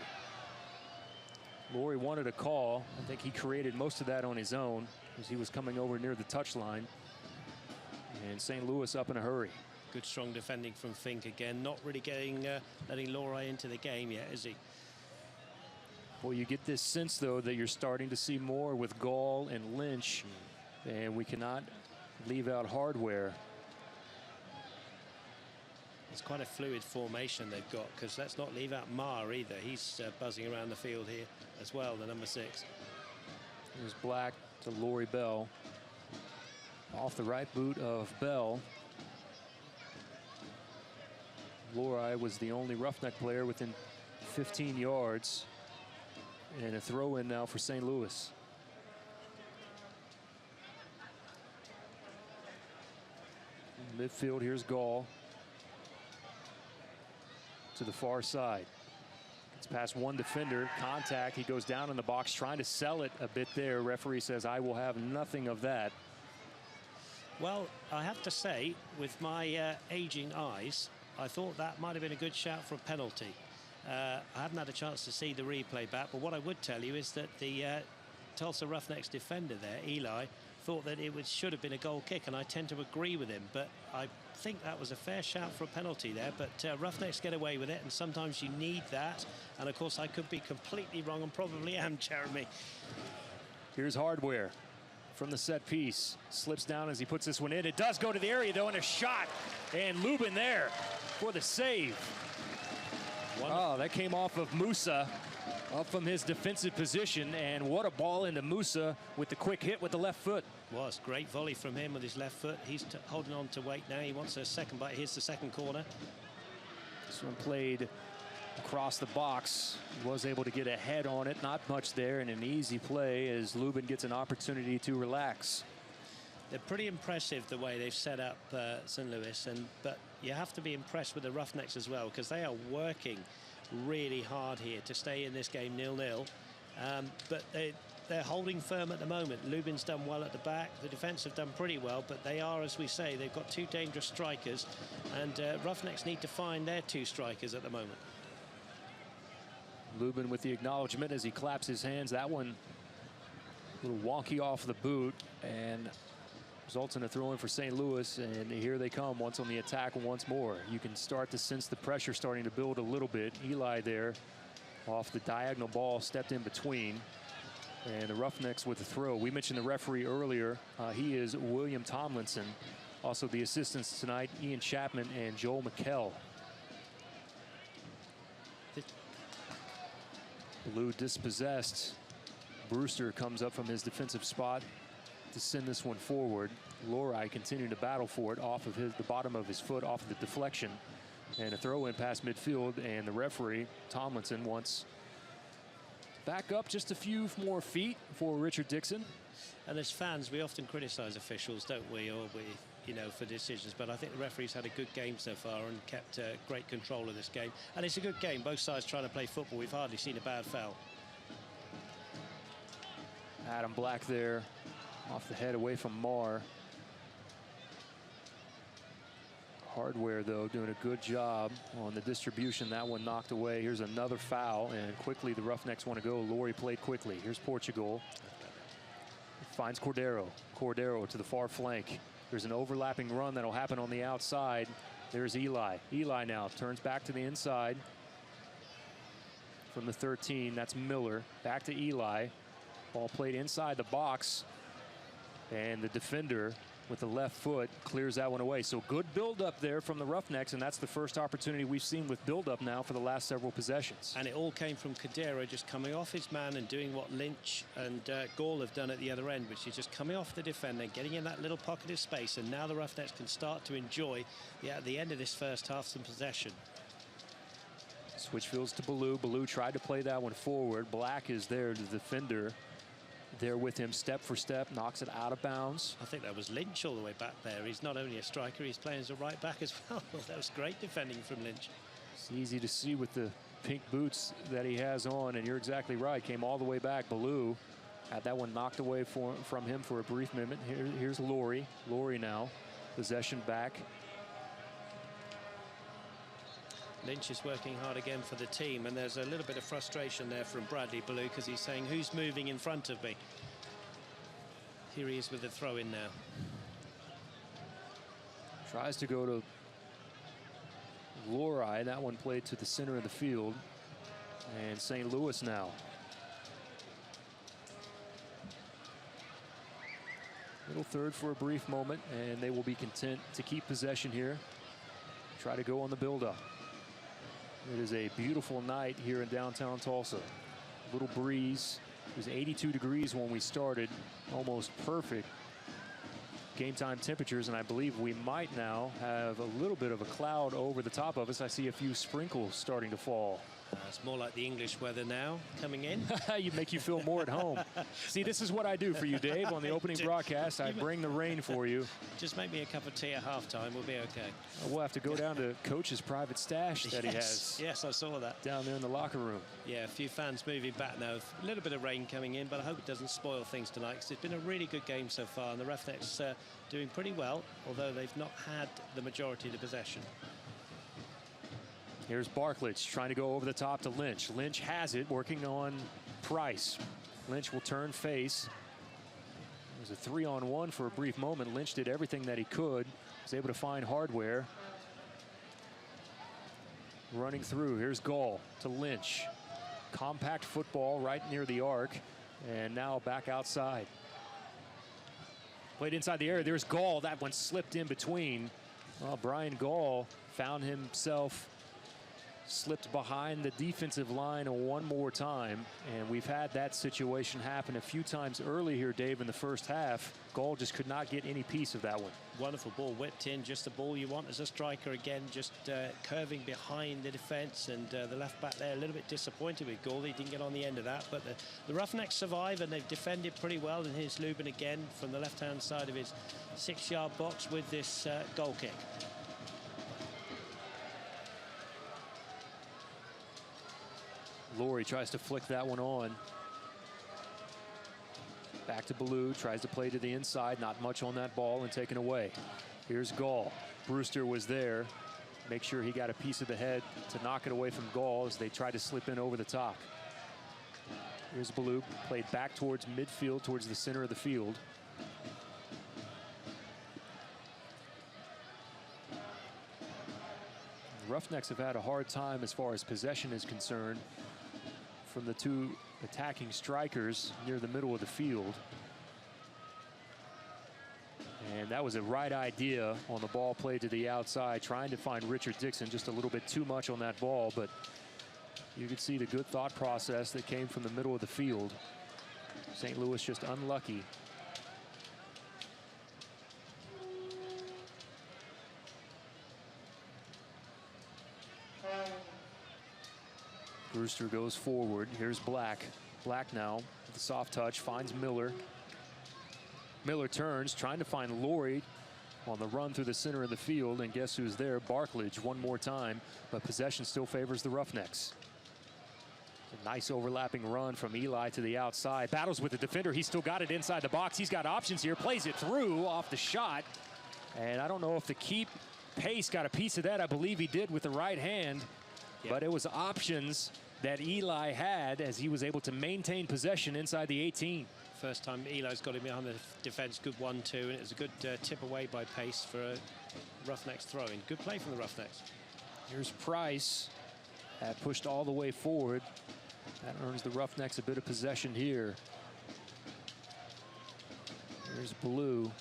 Laurie wanted a call. I think he created most of that on his own as he was coming over near the touchline. And St. Louis up in a hurry. Good strong defending from Fink again. Not really letting Laurie into the game yet, is he? Well, you get this sense, though, that you're starting to see more with Gall and Lynch. And we cannot leave out Hardware. It's quite a fluid formation they've got, because let's not leave out Maher either. He's buzzing around the field here as well, the number 6. Here's Black to Laurie Bell. Off the right boot of Bell. Laurie was the only Roughneck player within 15 yards. And a throw in now for St. Louis. Midfield, here's Gall. To the far side. It's past one defender, contact. He goes down in the box, trying to sell it a bit there. Referee says, I will have nothing of that. Well, I have to say, with my aging eyes, I thought that might have been a good shout for a penalty. I haven't had a chance to see the replay back, but what I would tell you is that the Tulsa Roughnecks defender there, Eli, thought that it should have been a goal kick, and I tend to agree with him, but I think that was a fair shout for a penalty there. But Roughnecks get away with it, and sometimes you need that, and of course I could be completely wrong, and probably am, Jeremy. Here's Hardware from the set piece. Slips down as he puts this one in. It does go to the area, though, and a shot, and Lubin there for the save. Oh, that came off of Musa up from his defensive position, and what a ball into Musa with the quick hit with the left foot. Was great volley from him with his left foot. He's holding on to weight now. He wants a second bite. Here's the second corner. This one played across the box. Was able to get a head on it. Not much there, and an easy play as Lubin gets an opportunity to relax. They're pretty impressive the way they've set up St. Louis, but you have to be impressed with the Roughnecks as well, because they are working really hard here to stay in this game 0-0. But they're holding firm at the moment. Lubin's done well at the back. The defense have done pretty well, but they are, as we say, they've got 2 dangerous strikers, and Roughnecks need to find their 2 strikers at the moment. Lubin with the acknowledgement as he claps his hands. That one a little wonky off the boot, and results in a throw in for St. Louis, and here they come once on the attack once more. You can start to sense the pressure starting to build a little bit. Eli there off the diagonal ball, stepped in between, and the Roughnecks with the throw. We mentioned the referee earlier. He is William Tomlinson. Also the assistants tonight, Ian Chapman and Joel McKell. Blue dispossessed. Brewster comes up from his defensive spot to send this one forward. Laurie continuing to battle for it off of the bottom of his foot, off of the deflection, and a throw in past midfield, and the referee Tomlinson wants back up just a few more feet for Richard Dixon. And as fans, we often criticize officials, don't we, or for decisions, but I think the referee's had a good game so far and kept great control of this game, and it's a good game, both sides trying to play football. We've hardly seen a bad foul. Adam Black there off the head away from Marr. Hardware, though, doing a good job on the distribution. That one knocked away. Here's another foul, and quickly the Roughnecks want to go. Laurie played quickly. Here's Portugal. Finds Cordero. Cordero to the far flank. There's an overlapping run that'll happen on the outside. There's Eli. Eli now turns back to the inside. From the 13, that's Miller. Back to Eli. Ball played inside the box. And the defender with the left foot, clears that one away. So good build-up there from the Roughnecks, and that's the first opportunity we've seen with build-up now for the last several possessions. And it all came from Cadero just coming off his man and doing what Lynch and Gall have done at the other end, which is just coming off the defender, getting in that little pocket of space, and now the Roughnecks can start to enjoy, at the end of this first half, some possession. Switch fields to Ballou. Ballou tried to play that one forward. Black is there, the defender, there with him step for step, knocks it out of bounds. I think that was Lynch all the way back there. He's not only a striker, he's playing as a right back as well. That was great defending from Lynch. It's easy to see with the pink boots that he has on, and you're exactly right. Came all the way back. Ballou had that one knocked away from him for a brief moment. Here's Laurie. Laurie now, possession back. Lynch is working hard again for the team, and there's a little bit of frustration there from Bradley Ballou because he's saying, who's moving in front of me? Here he is with the throw in now. Tries to go to Laurie. That one played to the center of the field. And St. Louis now. Middle third for a brief moment, and they will be content to keep possession here. Try to go on the build-up. It is a beautiful night here in downtown Tulsa. A little breeze. It was 82 degrees when we started, almost perfect game time temperatures, and I believe we might now have a little bit of a cloud over the top of us. I see a few sprinkles starting to fall. It's more like the English weather now coming in. You make you feel more at home. See, this is what I do for you, Dave. On the opening broadcast, I bring the rain for you. Just make me a cup of tea at halftime. We'll be okay. We'll have to go down to Coach's private stash that he has. Yes, I saw that. Down there in the locker room. Yeah, a few fans moving back now. A little bit of rain coming in, but I hope it doesn't spoil things tonight because it's been a really good game so far, and the Roughnecks doing pretty well, although they've not had the majority of the possession. Here's Barklage trying to go over the top to Lynch. Lynch has it, working on Price. Lynch will turn face. It was a 3-on-1 for a brief moment. Lynch did everything that he could. Was able to find Hardware. Running through. Here's Gall to Lynch. Compact football right near the arc. And now back outside. Played inside the area. There's Gall. That one slipped in between. Well, Brian Gall found himself slipped behind the defensive line one more time, and we've had that situation happen a few times early here, Dave, in the first half. Gall just could not get any piece of that one. Wonderful ball whipped in, just the ball you want as a striker again, just curving behind the defense, and the left back there a little bit disappointed with Gall. He didn't get on the end of that, but the Roughnecks survive, and they've defended pretty well. And here's Lubin again from the left-hand side of his 6-yard box with this goal kick. Laurie tries to flick that one on. Back to Ballou, tries to play to the inside. Not much on that ball and taken away. Here's Gall. Brewster was there. Make sure he got a piece of the head to knock it away from Gall as they try to slip in over the top. Here's Ballou, played back towards midfield, towards the center of the field. The Roughnecks have had a hard time as far as possession is concerned from the two attacking strikers near the middle of the field. And that was a right idea on the ball played to the outside, trying to find Richard Dixon. Just a little bit too much on that ball, but you could see the good thought process that came from the middle of the field. St. Louis just unlucky. Brewster goes forward. Here's Black. Black now with a soft touch, finds Miller. Miller turns, trying to find Laurie on the run through the center of the field, and guess who's there? Barklage one more time, but possession still favors the Roughnecks. A nice overlapping run from Eli to the outside. Battles with the defender. He's still got it inside the box. He's got options here. Plays it through off the shot. And I don't know if the keep pace got a piece of that. I believe he did with the right hand. Yep. But it was options that Eli had as he was able to maintain possession inside the 18. First time Eli's got him behind the defense. Good 1-2, and it was a good tip away by Pace for a Roughnecks throw-in. Good play from the Roughnecks. Here's Price. That pushed all the way forward. That earns the Roughnecks a bit of possession here. Here's Ballou.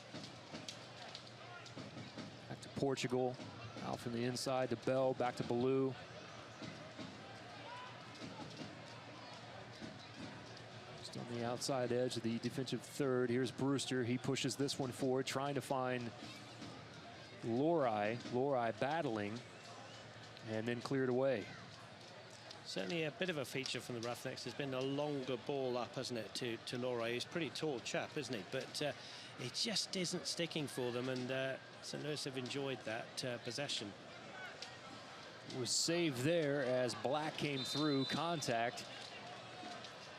Portugal. Out from the inside to Bell, back to Ballou. Just on the outside edge of the defensive third. Here's Brewster. He pushes this one forward, trying to find Lori. Lori battling, and then cleared away. Certainly a bit of a feature from the Roughnecks. There's been a longer ball up, hasn't it, to Lori. He's a pretty tall chap, isn't he? But it just isn't sticking for them, and St. Louis have enjoyed that possession. Was saved there as Black came through contact,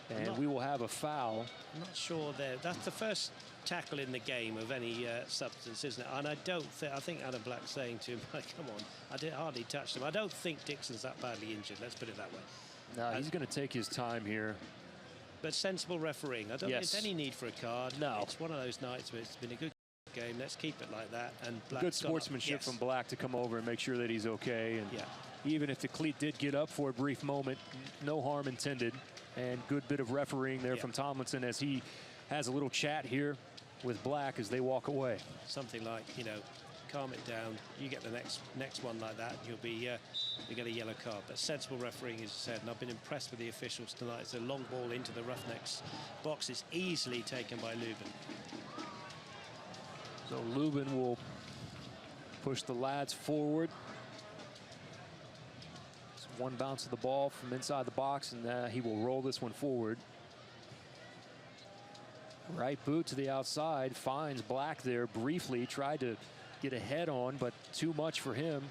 and we will have a foul. I'm not sure there. That's the first tackle in the game of any substance, isn't it? And I think Adam Black's saying to him, come on, I did hardly touch them. I don't think Dixon's that badly injured, let's put it that way. No, he's going to take his time here. But sensible refereeing. I don't think there's any need for a card. No. It's one of those nights where it's been a good game. Let's keep it like that. And Black's good sportsmanship from Black to come over and make sure that he's okay. And even if the cleat did get up for a brief moment, no harm intended. And good bit of refereeing there from Tomlinson as he has a little chat here with Black as they walk away. Something like, you know, calm it down. You get the next one like that, you'll be you get a yellow card. But sensible refereeing, as I said, and I've been impressed with the officials tonight. It's a long ball into the Roughnecks box. It's easily taken by Lubin. So Lubin will push the lads forward. It's one bounce of the ball from inside the box, and he will roll this one forward. Right boot to the outside, finds Black there briefly, tried to get a head on, but too much for him.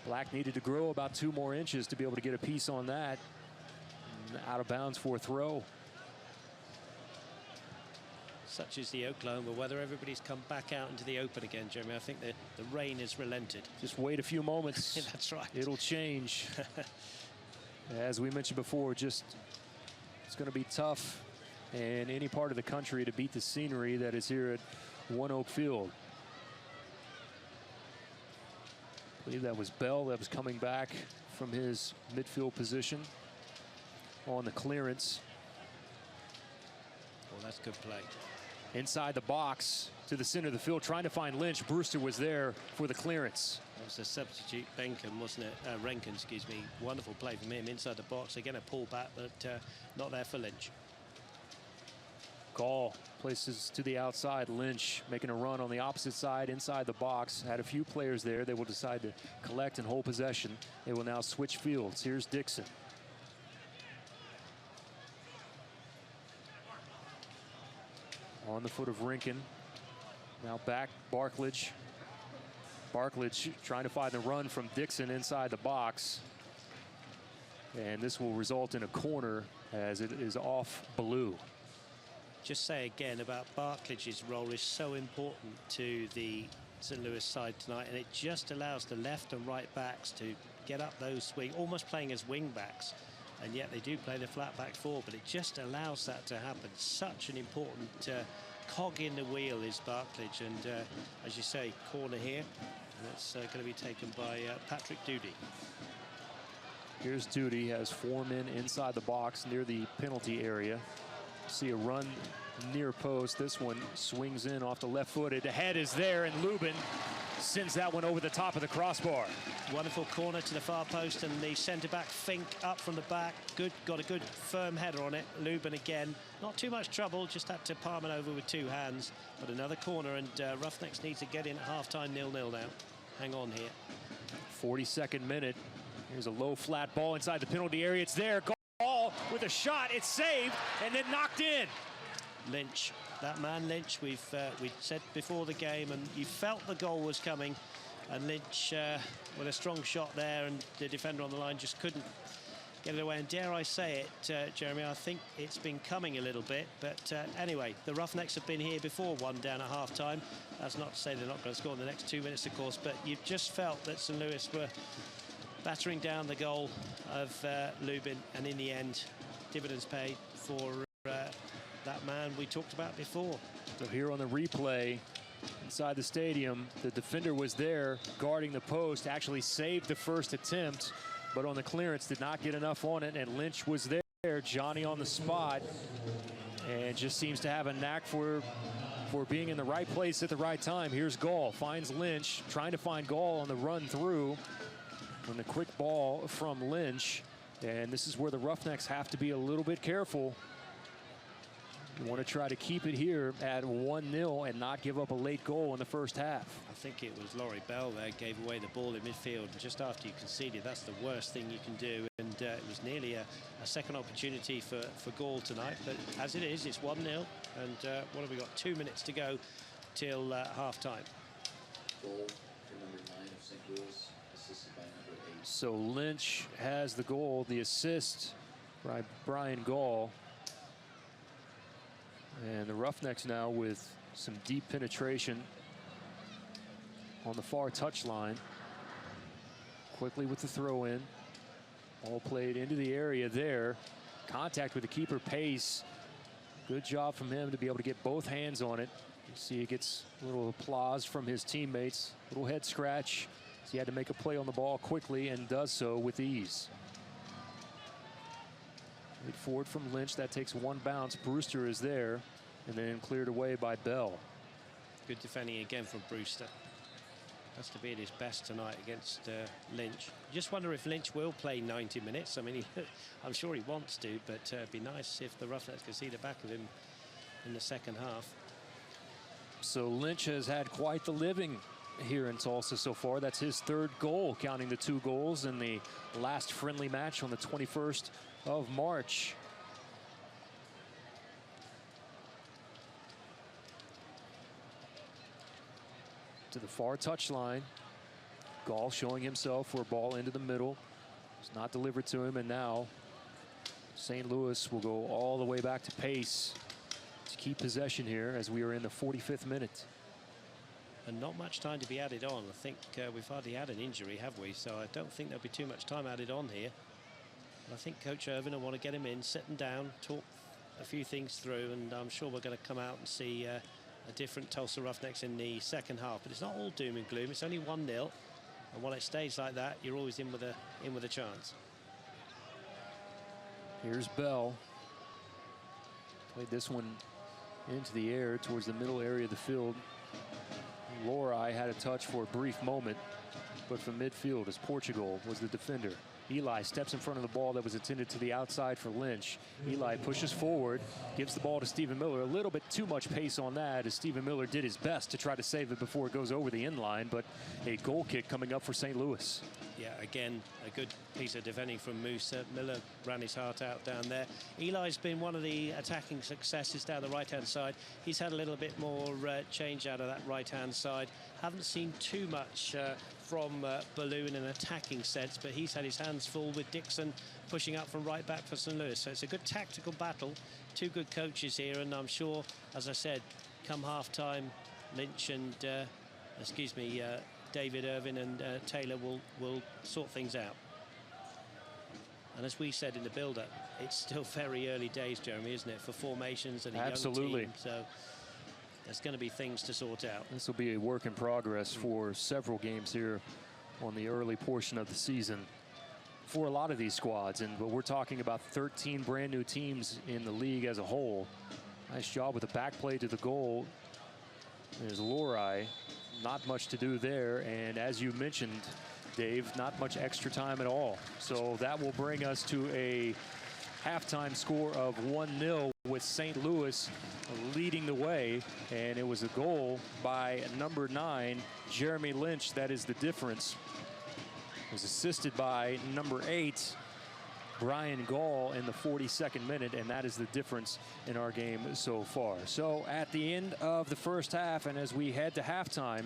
Black needed to grow about 2 more inches to be able to get a piece on that. And out of bounds for a throw. Such is the Oklahoma weather. Everybody's come back out into the open again, Jeremy. I think the rain has relented. Just wait a few moments. That's right. It'll change. As we mentioned before, it's going to be tough in any part of the country to beat the scenery that is here at ONEOK Field. I believe that was Bell that was coming back from his midfield position on the clearance. Oh, that's good play. Inside the box to the center of the field, trying to find Lynch. Brewster was there for the clearance. That was a substitute Benken, wasn't it? Renken, excuse me. Wonderful play from him inside the box. Again, a pull back, but not there for Lynch. Gall places to the outside. Lynch making a run on the opposite side inside the box. Had a few players there. They will decide to collect and hold possession. They will now switch fields. Here's Dixon. On the foot of Rinkin. Now back Barklage. Barklage trying to find the run from Dixon inside the box. And this will result in a corner as it is off Ballou. Just say again about Barklage's role is so important to the St. Louis side tonight, and it just allows the left and right backs to get up those swing, almost playing as wing backs, and yet they do play the flat back four, but it just allows that to happen. Such an important cog in the wheel is Barklage, and as you say, corner here, and it's going to be taken by Patrick Doody. Here's Doody, has 4 men inside the box near the penalty area. See a run near post. This one swings in off the left-footed. The head is there, and Lubin sends that one over the top of the crossbar. Wonderful corner to the far post, and the centre-back Fink up from the back. Good, got a good firm header on it. Lubin again, not too much trouble, just had to palm it over with 2 hands. But another corner, and Roughnecks need to get in at half-time 0-0 now. Hang on here. 42nd minute. Here's a low flat ball inside the penalty area. It's there. Ball with a shot. It's saved and then knocked in. Lynch, that man Lynch, we said before the game, and you felt the goal was coming, and Lynch with a strong shot there, and the defender on the line just couldn't get it away. And dare I say it, Jeremy, I think it's been coming a little bit, but anyway, the Roughnecks have been here before, 1 down at half-time. That's not to say they're not going to score in the next 2 minutes, of course, but you just felt that St. Louis were battering down the goal of Lubin, and in the end, dividends paid for that man we talked about before. So here on the replay, inside the stadium, the defender was there guarding the post, actually saved the first attempt, but on the clearance did not get enough on it, and Lynch was there, Johnny on the spot, and just seems to have a knack for being in the right place at the right time. Here's Gall, finds Lynch, trying to find Gall on the run through. And the quick ball from Lynch. And this is where the Roughnecks have to be a little bit careful. You want to try to keep it here at 1-0 and not give up a late goal in the first half. I think it was Laurie Bell there gave away the ball in midfield. And just after you conceded, that's the worst thing you can do. And it was nearly a second opportunity for Gall tonight. But as it is, it's 1-0. And what have we got? 2 minutes to go till half-time. Goal for number 9 of St. Louis, assisted by number 8. So Lynch has the goal, the assist by Brian Gall. And the Roughnecks now with some deep penetration on the far touchline. Quickly with the throw in. All played into the area there. Contact with the keeper, Pace. Good job from him to be able to get both hands on it. You see he gets a little applause from his teammates. Little head scratch. So he had to make a play on the ball quickly and does so with ease. Lead forward from Lynch. That takes one bounce. Brewster is there and then cleared away by Bell. Good defending again from Brewster. Has to be at his best tonight against Lynch. Just wonder if Lynch will play 90 minutes. I mean, I'm sure he wants to, but it'd be nice if the Roughnecks could see the back of him in the second half. So Lynch has had quite the living here in Tulsa so far. That's his third goal, counting the 2 goals in the last friendly match on the 21st of March. To the far touchline. Gall showing himself for a ball into the middle. It's not delivered to him, and now St. Louis will go all the way back to Pace to keep possession here as we are in the 45th minute. And not much time to be added on. I think we've hardly had an injury, have we? So I don't think there'll be too much time added on here. I think Coach Irvin will want to get him in, sit him down, talk a few things through, and I'm sure we're going to come out and see a different Tulsa Roughnecks in the second half. But it's not all doom and gloom. It's only 1-0, and while it stays like that, you're always in with a chance. Here's Bell. Played this one into the air towards the middle area of the field. Lori had a touch for a brief moment, but from midfield as Portugal was the defender. Eli steps in front of the ball that was intended to the outside for Lynch. Eli pushes forward, gives the ball to Stephen Miller. A little bit too much pace on that as Stephen Miller did his best to try to save it before it goes over the end line, but a goal kick coming up for St. Louis. Yeah, again, a good piece of defending from Musa. Miller ran his heart out down there. Eli's been one of the attacking successes down the right-hand side. He's had a little bit more change out of that right-hand side. Haven't seen too much from Ballou in an attacking sense, but he's had his hands full with Dixon pushing up from right back for St. Louis. So it's a good tactical battle. 2 good coaches here, and I'm sure, as I said, come half-time, Lynch and, David Irvin and Taylor will sort things out. And as we said in the build-up, it's still very early days, Jeremy, isn't it, for formations and a Absolutely. young team. So there's going to be things to sort out. This will be a work in progress for several games here on the early portion of the season for a lot of these squads. But we're talking about 13 brand new teams in the league as a whole. Nice job with the back play to the goal. There's Lori. Not much to do there, and as you mentioned, Dave, not much extra time at all. So that will bring us to a halftime score of 1-0 with St. Louis leading the way, and it was a goal by number 9, Jeremy Lynch. That is the difference. It was assisted by number 8, Brian Gall, in the 42nd minute, and that is the difference in our game so far. So at the end of the first half, and as we head to halftime,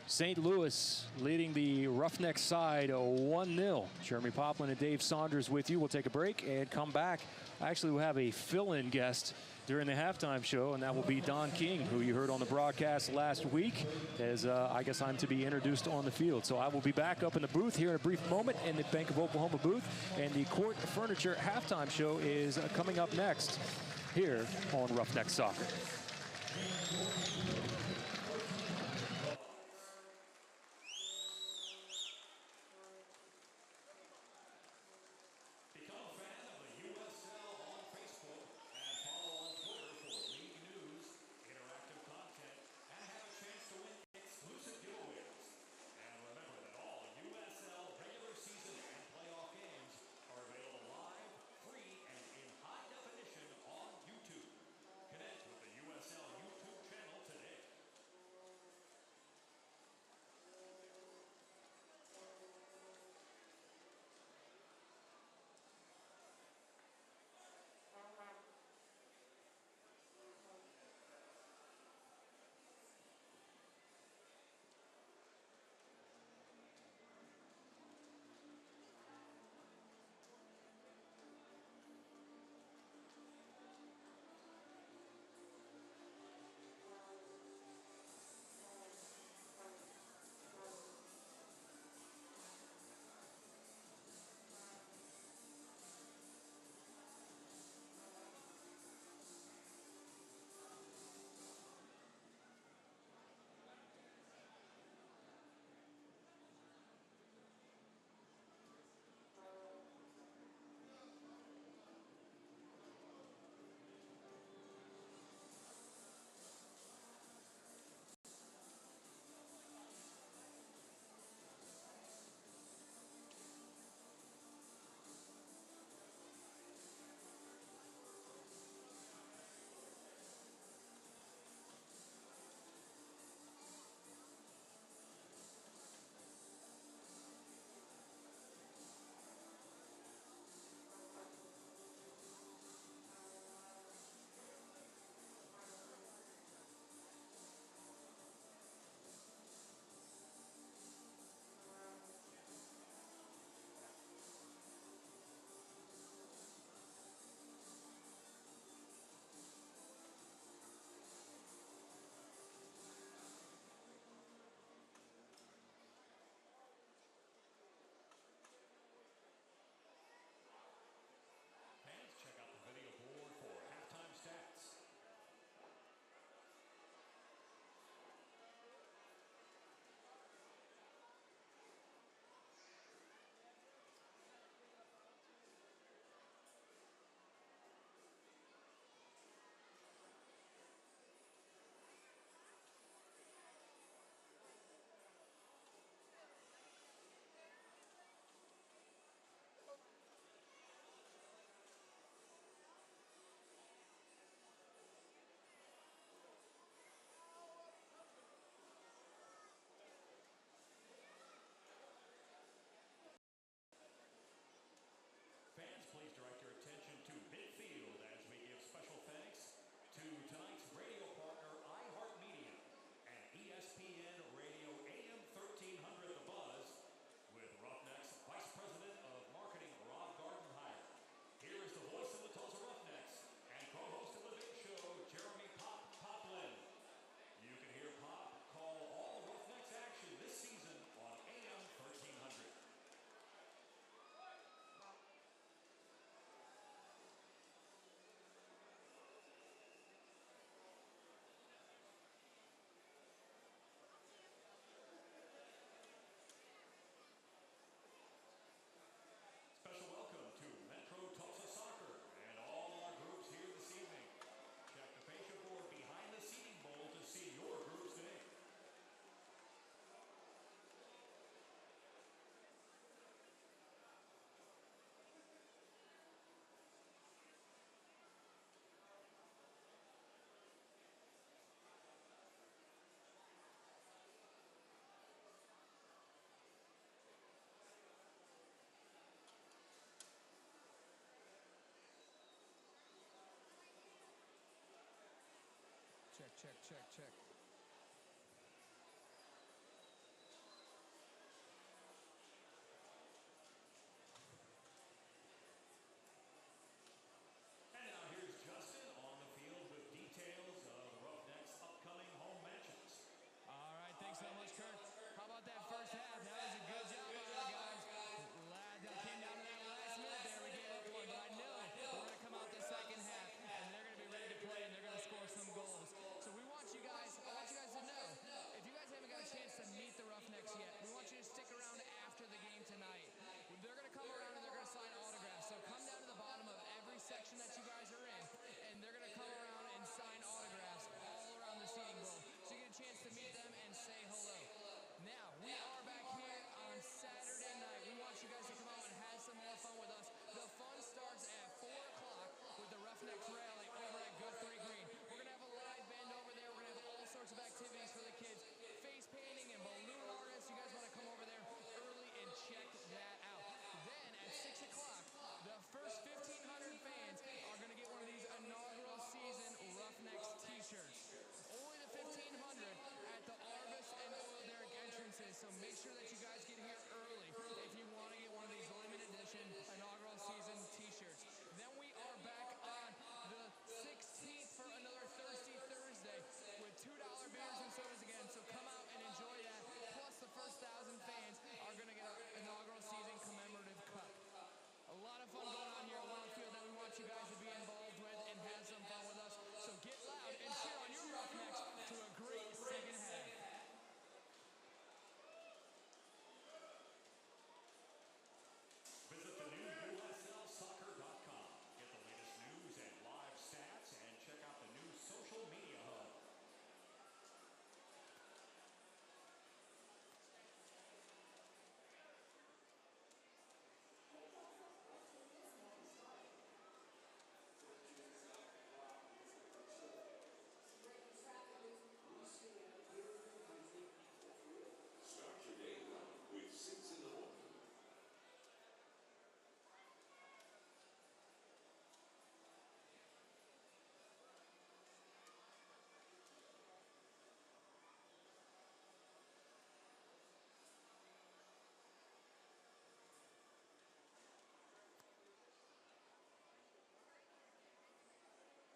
St. Louis leading the Roughnecks side 1-0. Jeremy Poplin and Dave Saunders with you. We'll take a break and come back. Actually, we'll have a fill-in guest during the halftime show, and that will be Don King, who you heard on the broadcast last week, as I guess I'm to be introduced on the field. So I will be back up in the booth here in a brief moment in the Bank of Oklahoma booth, and the Court Furniture halftime show is coming up next here on Roughneck Soccer. Become a fan of the USL on Facebook and follow on Twitter. Check. And now here's Justin on the field with details of the Roughnecks' upcoming home matches. All right, thanks so much, Kirk. How about that first half? That was a good job by our guys. Glad that came down to that last minute there. We gave up one, but I know we're going to come out the second half, and they're going to be ready to play, and they're going to score some goals. So I want you guys to know, if you guys haven't got a chance to meet the Roughnecks yet, we want you to stick around after the game tonight. They're going to come around and they're going to sign autographs. So come down to the bottom of every section that you guys are in, and they're going to come around and sign autographs all around the seating bowl. So you get a chance to meet them and say hello. Now, we are back here on Saturday night. We want you guys to come out and have some more fun with us. The fun starts at 4 o'clock with the Roughnecks Rally over at Guthrie Green. We're going to have a live band over there. We're going to have all sorts of activities for the kids. Face painting and balloon artists. You guys want to come over there early and check that out. Then at 6 o'clock, the first 1,500 fans are going to get one of these inaugural season Roughnecks t-shirts. Only the 1,500 at the Arvis and Oil Derrick entrances, so make sure that you guys get here early if you want to get one of these limited edition inaugural season t-shirts. Then we are back on the 16th for another Thirsty Thursday with $2 beers and sodas again, so come out and enjoy that. Plus the first 1,000 fans are going to get an inaugural season commemorative cup. A lot of fun going on here at ONEOK Field that we want you guys to be involved with and have some fun with us. So get loud and cheer on your Roughnecks to a great second half. Visit the new USLsoccer.com. Get the latest news and live stats, and check out the new social media hub. Start your day with 6 in the morning.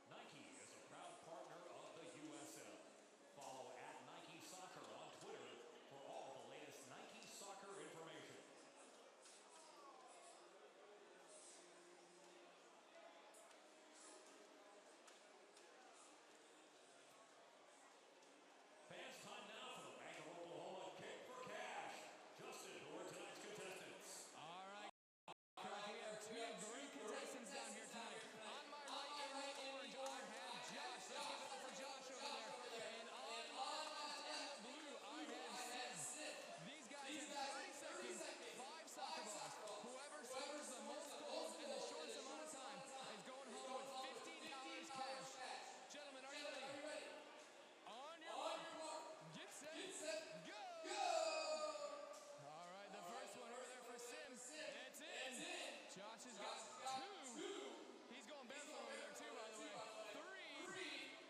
Nike is a proud partner of the USL. Follow @Nike Soccer on Twitter for all the latest Nike soccer information. Fans, time now for the Bank of Oklahoma Kick for Cash. Justin, who are tonight's contestants? All right, Kirk, we have two great contestants down here tonight. On my right in the orange, I have Josh. Let's give it up for Josh over there. And on my left in the blue, I have Sid. These guys have 30 seconds, 5 soccer balls. Whoever scores the most goals in the shortest amount of time is going home with $50 cash. Gentlemen, are you ready? On your mark. Get set. Go! All right, the first one over there for Sim. It's in. Josh has got 2. He's going barefoot over there too, by the way. 3.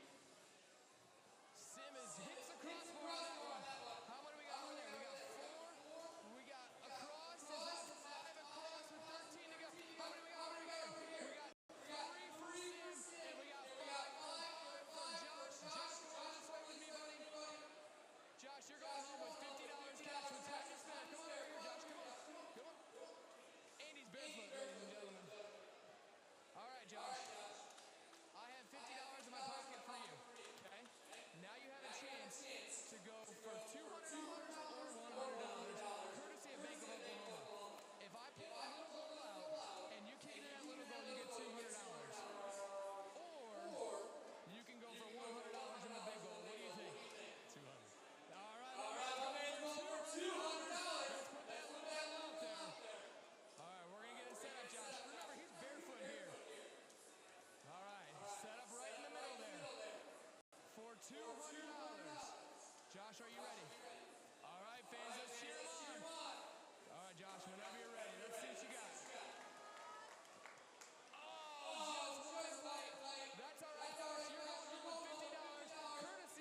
Sim is hits across for that one. How many we got over there? We got 4. We got across. Is that 5 across with 13 to go? How many we got over here? We got 3 for Sim, and we got 5 for Josh. Josh, go on this way with me, buddy. Josh, you're going home with $50 cash with time to spend. Come on over here, Josh. Come on. Andy's barefoot, ladies and gentlemen. All right, Josh. I have $50 in my pocket for you. Okay? Now you have a chance to go for $200 or $100, courtesy of Bank of Oklahoma. If I pull a little goal out and you kick in that little goal, you get $200. Or you can go for $100 in the big goal. What do you think? 200. All right, let's go for $200. Let's put that little goal out there. All right, we're going to get it set up, Josh. Remember, he's barefoot here. All right, set up right in the middle there for $200. Josh, are you ready? All right, fans, let's cheer him on. All right, Josh, whenever you're ready, let's see what you got. Oh, just right. That's all right, Josh. You're going with $50, courtesy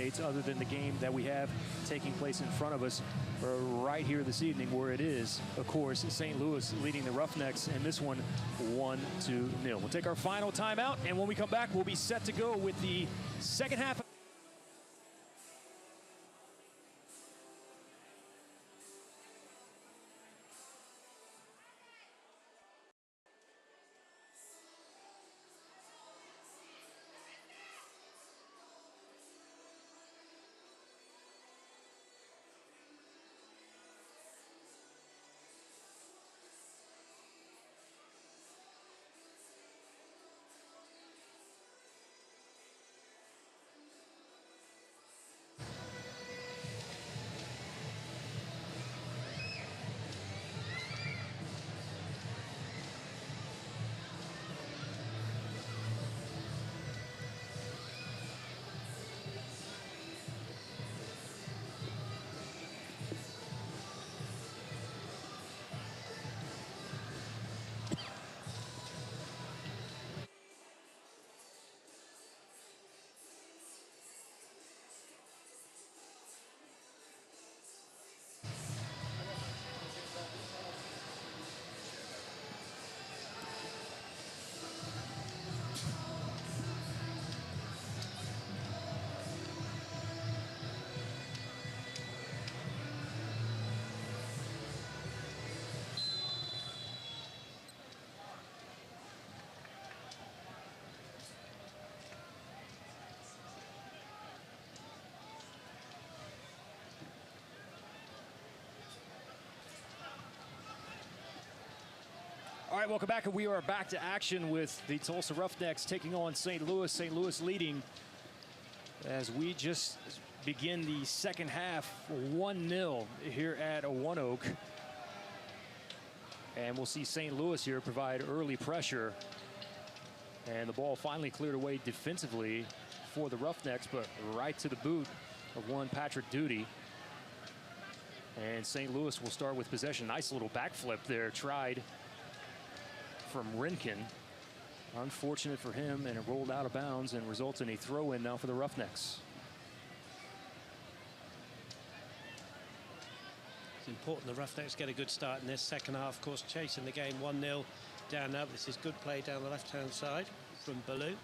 updates other than the game that we have taking place in front of us right here this evening, where it is, of course, St. Louis leading the Roughnecks, and this one 1-0. We'll take our final timeout, and when we come back, we'll be set to go with the second half. All right, welcome back, and we are back to action with the Tulsa Roughnecks taking on St. Louis. St. Louis leading as we just begin the second half, 1-0 here at ONEOK. And we'll see St. Louis here provide early pressure. And the ball finally cleared away defensively for the Roughnecks, but right to the boot of one Patrick Duty. And St. Louis will start with possession. Nice little backflip there, tried from Rinkin. Unfortunate for him, and it rolled out of bounds and results in a throw-in now for the Roughnecks. It's important the Roughnecks get a good start in this second half. Of course, chasing the game 1-0 down now. This is good play down the left-hand side from Ballou.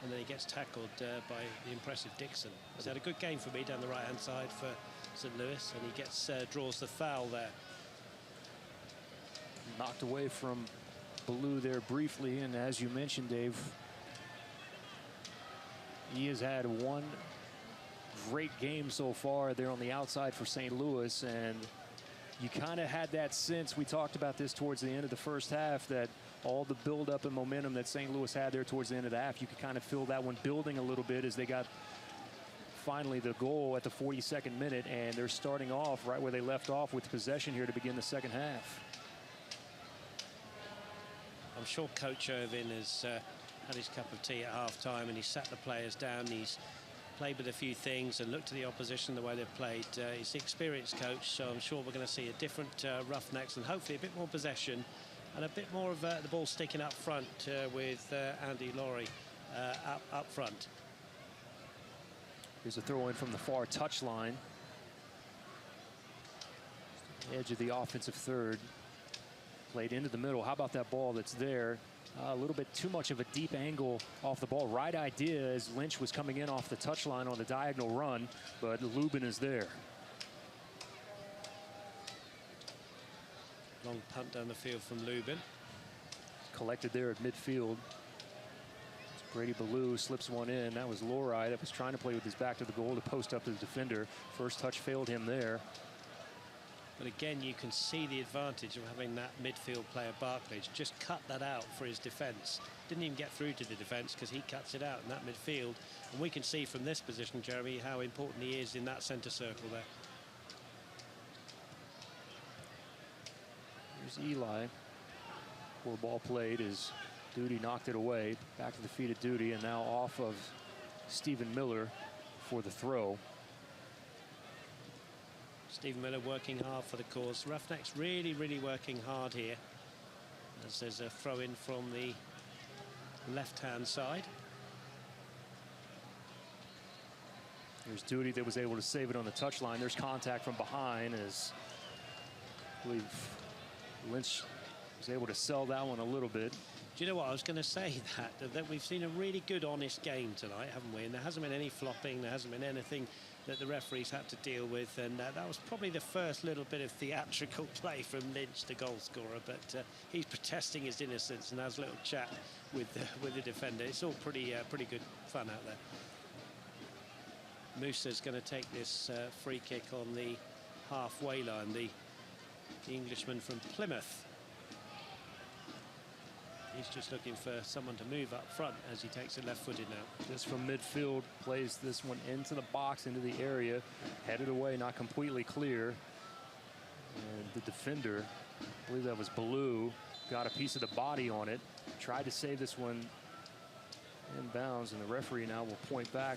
And then he gets tackled by the impressive Dixon. He's had a good game for me down the right-hand side for St. Louis, and he gets draws the foul there. Knocked away from Ballou there briefly, and as you mentioned, Dave, he has had one great game so far there on the outside for St. Louis, and you kind of had that sense, we talked about this towards the end of the first half, that all the build-up and momentum that St. Louis had there towards the end of the half, you could kind of feel that one building a little bit as they got finally the goal at the 42nd minute, and they're starting off right where they left off with possession here to begin the second half. I'm sure Coach Irvin has had his cup of tea at half-time, and he sat the players down. He's played with a few things and looked at the opposition, the way they've played. He's the experienced coach, so I'm sure we're going to see a different Roughnecks and hopefully a bit more possession and a bit more of the ball sticking up front with Andy Laurie up front. Here's a throw in from the far touchline. Edge of the offensive third. Played into the middle. How about that ball that's there? A little bit too much of a deep angle off the ball. Right idea as Lynch was coming in off the touchline on the diagonal run, but Lubin is there. Long punt down the field from Lubin. Collected there at midfield. Brady Ballou slips one in. That was Lori that was trying to play with his back to the goal to post up the defender. First touch failed him there. But again, you can see the advantage of having that midfield player, Barclays, just cut that out for his defence. Didn't even get through to the defence because he cuts it out in that midfield. And we can see from this position, Jeremy, how important he is in that centre circle there. Here's Eli. Poor ball played as Duty knocked it away. Back to the feet of Duty, and now off of Stephen Miller for the throw. Stephen Miller working hard for the cause. Roughnecks really, really working hard here. As there's a throw in from the left-hand side. There's Duty that was able to save it on the touchline. There's contact from behind as I believe Lynch was able to sell that one a little bit. Do you know what I was going to say? That we've seen a really good, honest game tonight, haven't we? And there hasn't been any flopping. There hasn't been anything that the referees had to deal with. And that was probably the first little bit of theatrical play from Lynch, the goal scorer. But he's protesting his innocence and has a little chat with the defender. It's all pretty good fun out there. Musa's going to take this free kick on the halfway line. The Englishman from Plymouth. He's just looking for someone to move up front as he takes it left-footed now. Just from midfield, plays this one into the box, into the area, headed away, not completely clear. And the defender, I believe that was Blue, got a piece of the body on it, tried to save this one inbounds, and the referee now will point back.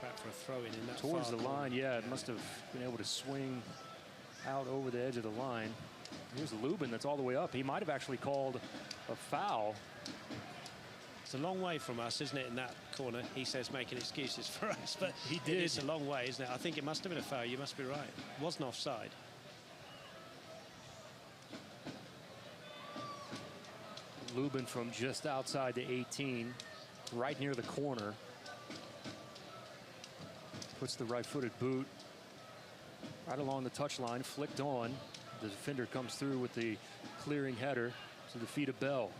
Back for a throw-in in that towards far the line. corner. Yeah, it must have been able to swing out over the edge of the line. Here's Lubin that's all the way up. He might have actually called a foul. It's a long way from us, isn't it, in that corner? He says making excuses for us, but He did. It is a long way, isn't it? I think it must have been a foul. You must be right. It wasn't offside. Lubin from just outside the 18, right near the corner. Puts the right-footed boot right along the touchline, flicked on. The defender comes through with the clearing header to the feet of Bell.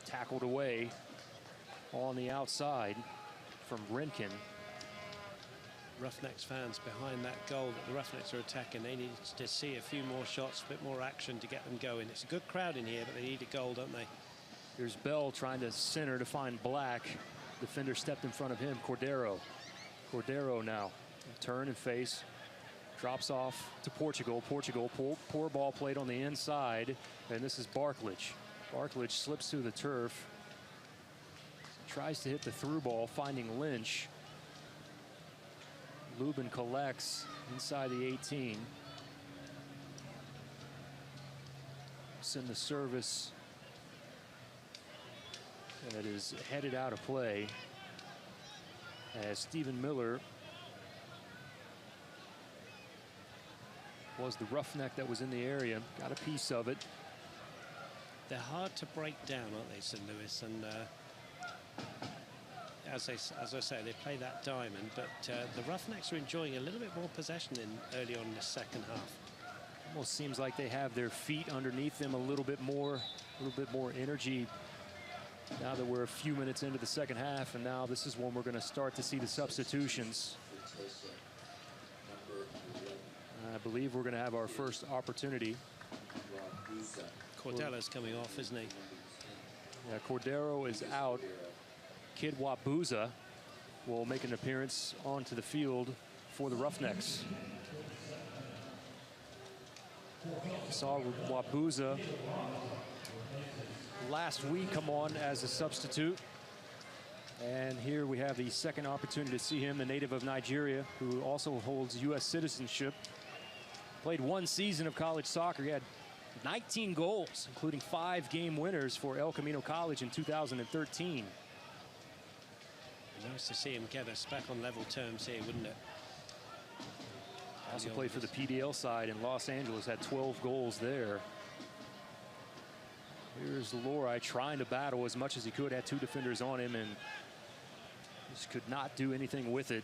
Tackled away on the outside from Rinkin. Roughnecks fans behind that goal that the Roughnecks are attacking. They need to see a few more shots, a bit more action to get them going. It's a good crowd in here, but they need a goal, don't they? There's Bell trying to center to find Black. Defender stepped in front of him, Cordero. Cordero now, turn and face. Drops off to Portugal. Portugal, poor ball played on the inside. And this is Barklage. Barklage slips through the turf. Tries to hit the through ball, finding Lynch. Lubin collects inside the 18. Send the service that is headed out of play as Stephen Miller was the roughneck that was in the area, got a piece of it. They're hard to break down, aren't they, St. Louis? And as I say, they play that diamond, but the Roughnecks are enjoying a little bit more possession early on in the second half. Almost seems like they have their feet underneath them a little bit more energy. Now that we're a few minutes into the second half, and now this is when we're going to start to see the substitutions. I believe we're going to have our first opportunity. Cordella's coming off, isn't he? Yeah, Cordero is out. Kid Wabuza will make an appearance onto the field for the Roughnecks. Saw Wabuza last week come on as a substitute. And here we have the second opportunity to see him, the native of Nigeria, who also holds U.S. citizenship. Played one season of college soccer. He had 19 goals, including 5 game winners for El Camino College in 2013. Nice to see him get us back on level terms here, wouldn't it? Also played for the PDL side in Los Angeles, had 12 goals there. Here's Lorai trying to battle as much as he could, had 2 defenders on him and just could not do anything with it.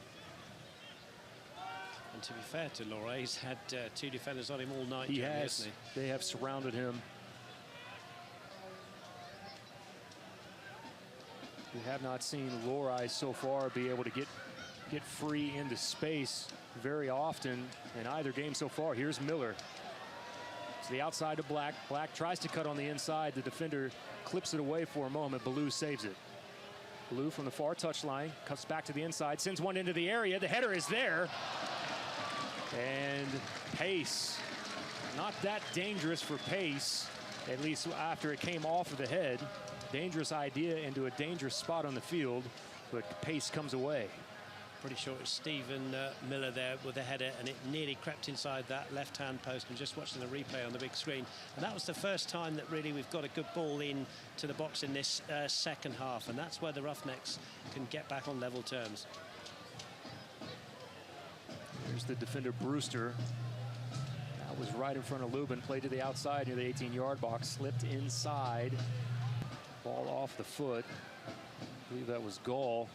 And to be fair to Lorai, he's had 2 defenders on him all night. He Jeremy, has. hasn't They have surrounded him. We have not seen Lorai so far be able to get free into space very often in either game so far. Here's Miller. To the outside to Black. Black tries to cut on the inside. The defender clips it away for a moment. Ballou saves it. Ballou from the far touchline cuts back to the inside, sends one into the area. The header is there. And Pace, not that dangerous for Pace, at least after it came off of the head. Dangerous idea into a dangerous spot on the field, but Pace comes away. Pretty sure it's Stephen Miller there with the header, and it nearly crept inside that left-hand post. I'm just watching the replay on the big screen, and that was the first time that really we've got a good ball in to the box in this second half, and that's where the Roughnecks can get back on level terms. Here's the defender, Brewster. That was right in front of Lubin, played to the outside near the 18-yard box, slipped inside. Ball off the foot. I believe that was Gall.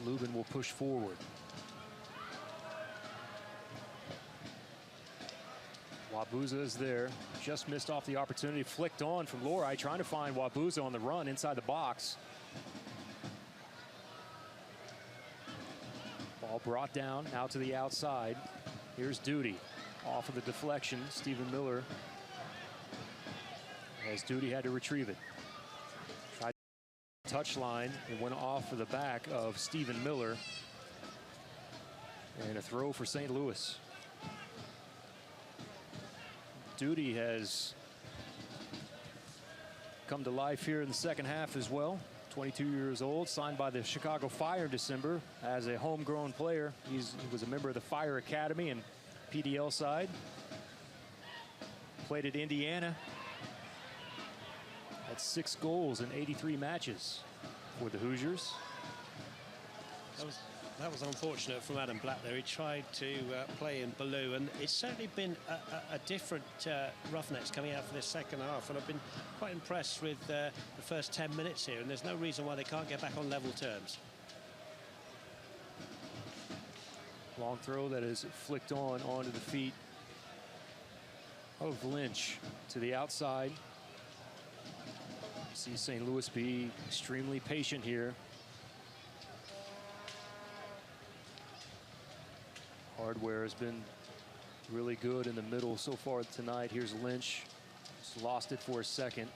Lubin will push forward. Wabuza is there. Just missed off the opportunity. Flicked on from Lori, trying to find Wabuza on the run inside the box. Ball brought down, out to the outside. Here's Duty. Off of the deflection, Stephen Miller. As Duty had to retrieve it. Tried touchline and went off of the back of Stephen Miller. And a throw for St. Louis. Duty has come to life here in the second half as well. 22 years old, signed by the Chicago Fire in December as a homegrown player. He was a member of the Fire Academy and PDL side. Played at Indiana. Had 6 goals in 83 matches for the Hoosiers. That was unfortunate from Adam Black there. He tried to play in Ballou, and it's certainly been a different Roughnecks coming out for this second half, and I've been quite impressed with the first 10 minutes here, and there's no reason why they can't get back on level terms. Long throw that is flicked onto the feet of Lynch to the outside. See St. Louis be extremely patient here. Hardware has been really good in the middle so far tonight. Here's Lynch. Just lost it for a second.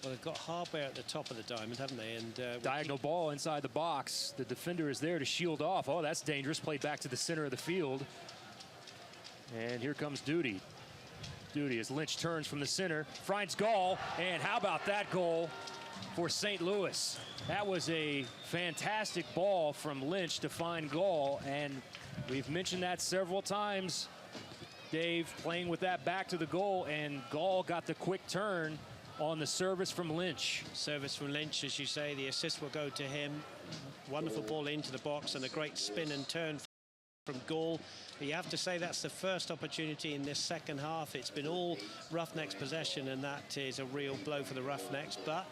Well, they've got Hardware at the top of the diamond, haven't they? And diagonal ball inside the box. The defender is there to shield off. Oh, that's dangerous. Played back to the center of the field. And here comes Duty. Duty as Lynch turns from the center, finds Gall, and how about that goal for St. Louis? That was a fantastic ball from Lynch to find Gall, and we've mentioned that several times. Dave playing with that back to the goal, and Gall got the quick turn on the service from Lynch. Service from Lynch, as you say, the assist will go to him. Wonderful ball into the box and a great spin and turn from Gall. But you have to say that's the first opportunity in this second half. It's been all Roughnecks possession, and that is a real blow for the Roughnecks. But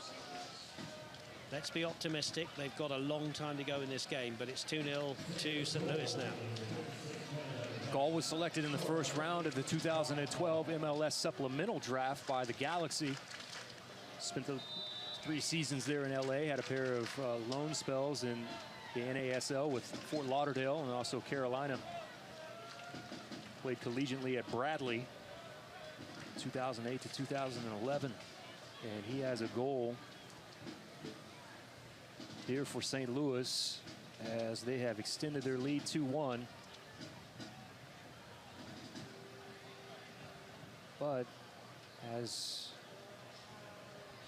let's be optimistic. They've got a long time to go in this game, but it's 2-0 to St. Louis now. Gall was selected in the first round of the 2012 MLS supplemental draft by the Galaxy. Spent the 3 seasons there in LA, had a pair of loan spells in the NASL with Fort Lauderdale and also Carolina. Played collegiately at Bradley 2008 to 2011, and he has a goal here for St. Louis as they have extended their lead 2-1. But as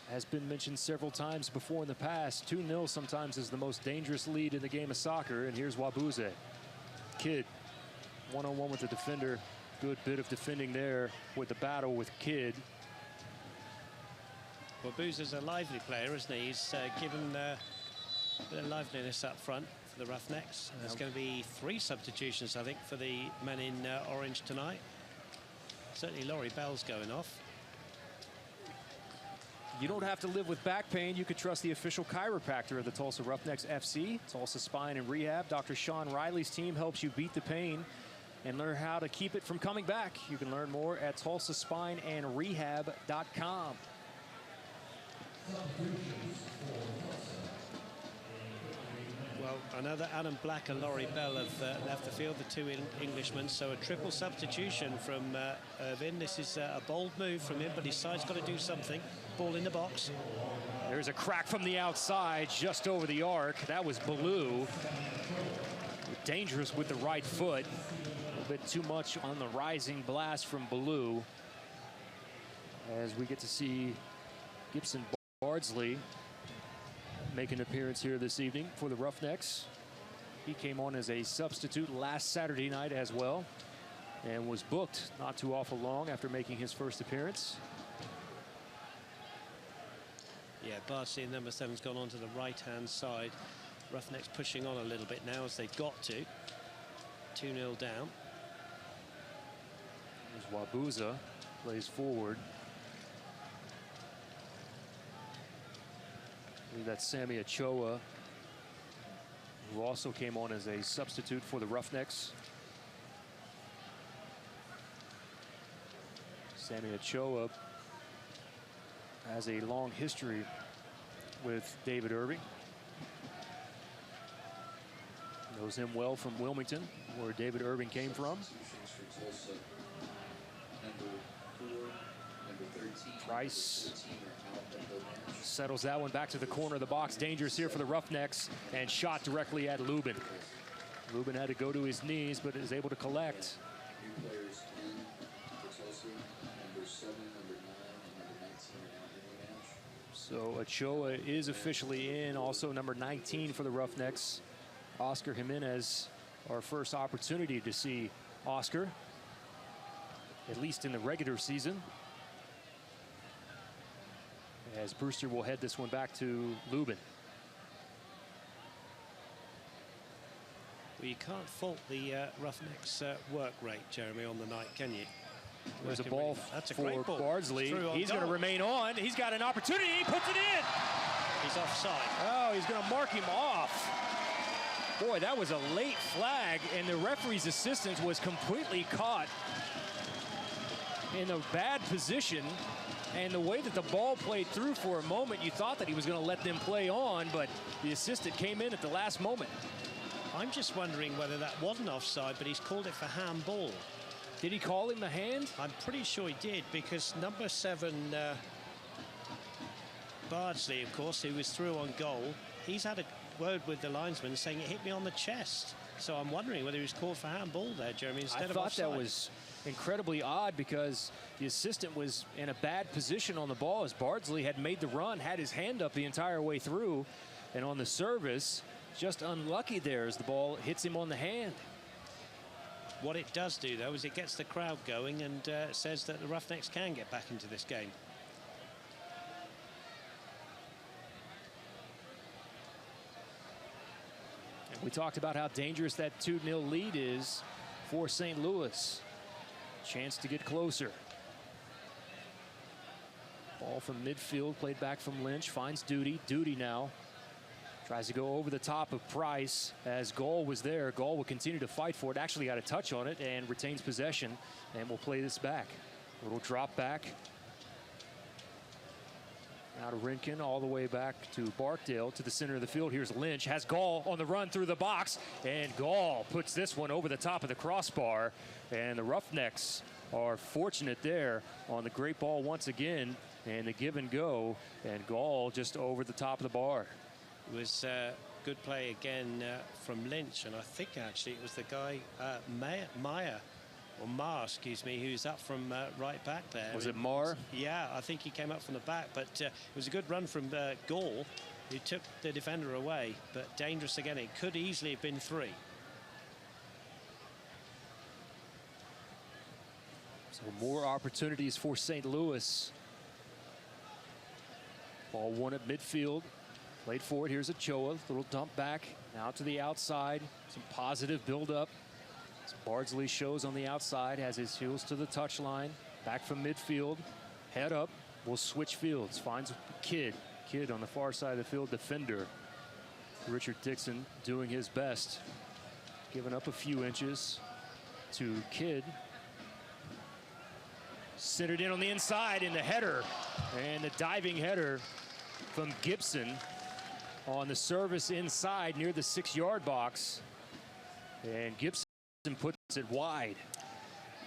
has been mentioned several times before in the past, 2-0 sometimes is the most dangerous lead in the game of soccer. And here's Wabuze. Kidd, one-on-one with the defender. Good bit of defending there with the battle with Kidd. Wabuze's a lively player, isn't he? He's given a bit of liveliness up front for the Roughnecks. There's going to be 3 substitutions, I think, for the men in orange tonight. Certainly Laurie Bell's going off. You don't have to live with back pain. You could trust the official chiropractor of the Tulsa Roughnecks FC, Tulsa Spine and Rehab. Dr. Sean Riley's team helps you beat the pain and learn how to keep it from coming back. You can learn more at tulsaspineandrehab.com. Well, I know that Adam Black and Laurie Bell have left the field, the 2 Englishmen, so a triple substitution from Irvin. This is a bold move from him, but his side's got to do something. Ball in the box. There's a crack from the outside, just over the arc. That was Ballou. Dangerous with the right foot. A little bit too much on the rising blast from Ballou. As we get to see Gibson Bardsley make an appearance here this evening for the Roughnecks. He came on as a substitute last Saturday night as well and was booked not too awful long after making his first appearance. Yeah, Bardsley, number 7's gone on to the right-hand side. Roughnecks pushing on a little bit now as they've got to. 2-0 down. There's Wabuza, plays forward. I believe that's Sammy Ochoa, who also came on as a substitute for the Roughnecks. Sammy Ochoa has a long history with David Irving. Knows him well from Wilmington, where David Irving came from. For Tulsa, number 4, number 13, Price number 14 are out of the match. settles that one back to the corner of the box. Dangerous here for the Roughnecks, and shot directly at Lubin. Lubin had to go to his knees, but is able to collect. New players in for Tulsa, number 7, number 9, and number 19 are out in the match. So Ochoa is officially in. Also number 19 for the Roughnecks, Oscar Jimenez. Our first opportunity to see Oscar, at least in the regular season. As Brewster will head this one back to Lubin. Well, you can't fault the Roughnecks' work rate, Jeremy, on the night, can you? There's a Working ball really- that's a for great ball. Bardsley. Through on He's going to goal. remain on. He's got an opportunity. He puts it in. He's offside. Oh, he's going to mark him off. Boy, that was a late flag, and the referee's assistant was completely caught in a bad position. And the way that the ball played through for a moment, you thought that he was going to let them play on, but the assistant came in at the last moment. I'm just wondering whether that wasn't offside, but he's called it for handball. Did he call him a hand? I'm pretty sure he did, because number 7, Bardsley, of course, who was through on goal, he's had a word with the linesman saying it hit me on the chest. So I'm wondering whether he was called for handball there, Jeremy, instead I of offside. thought that was incredibly odd because the assistant was in a bad position on the ball as Bardsley had made the run, had his hand up the entire way through, and on the service, just unlucky there as the ball hits him on the hand. What it does do, though, is it gets the crowd going and says that the Roughnecks can get back into this game. We talked about how dangerous that 2-0 lead is for St. Louis. Chance to get closer. Ball from midfield, played back from Lynch, finds Duty. Duty now tries to go over the top of Price as Gall was there. Gall will continue to fight for it. Actually got a touch on it and retains possession, and will play this back. Little drop back. Now to Rinkin, all the way back to Barkdale, to the center of the field. Here's Lynch, has Gall on the run through the box, and Gall puts this one over the top of the crossbar, and the Roughnecks are fortunate there on the great ball once again, and the give and go, and Gall just over the top of the bar. It was good play again from Lynch, and I think actually it was the guy, Marr, excuse me, who's up from right back there. Was it Marr? Yeah, I think he came up from the back, but it was a good run from Gall, who took the defender away, but dangerous again. It could easily have been 3. So more opportunities for St. Louis. Ball won at midfield. Played forward. Here's Ochoa. Little dump back. Now to the outside. Some positive build-up. Bardsley shows on the outside. Has his heels to the touchline. Back from midfield. Head up. Will switch fields. Finds Kidd. Kidd on the far side of the field. Defender. Richard Dixon doing his best. Giving up a few inches to Kidd. Centered in on the inside in the header. And the diving header from Gibson on the service inside near the 6-yard box. And Gibson puts it wide.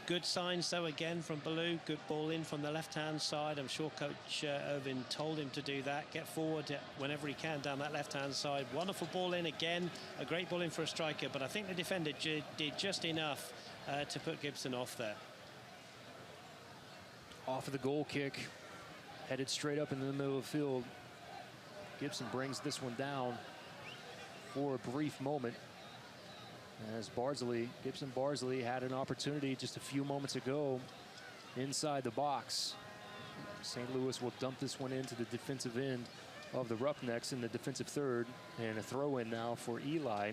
Good signs, though, again from Ballou. Good ball in from the left-hand side. I'm sure Coach Irvin told him to do that. Get forward whenever he can down that left-hand side. Wonderful ball in again. A great ball in for a striker, but I think the defender did just enough to put Gibson off there. Off of the goal kick. headed straight up in the middle of the field. Gibson brings this one down for a brief moment as Gibson Barsley had an opportunity just a few moments ago inside the box. St. Louis will dump this one into the defensive end of the Roughnecks in the defensive third, and a throw in now for Eli.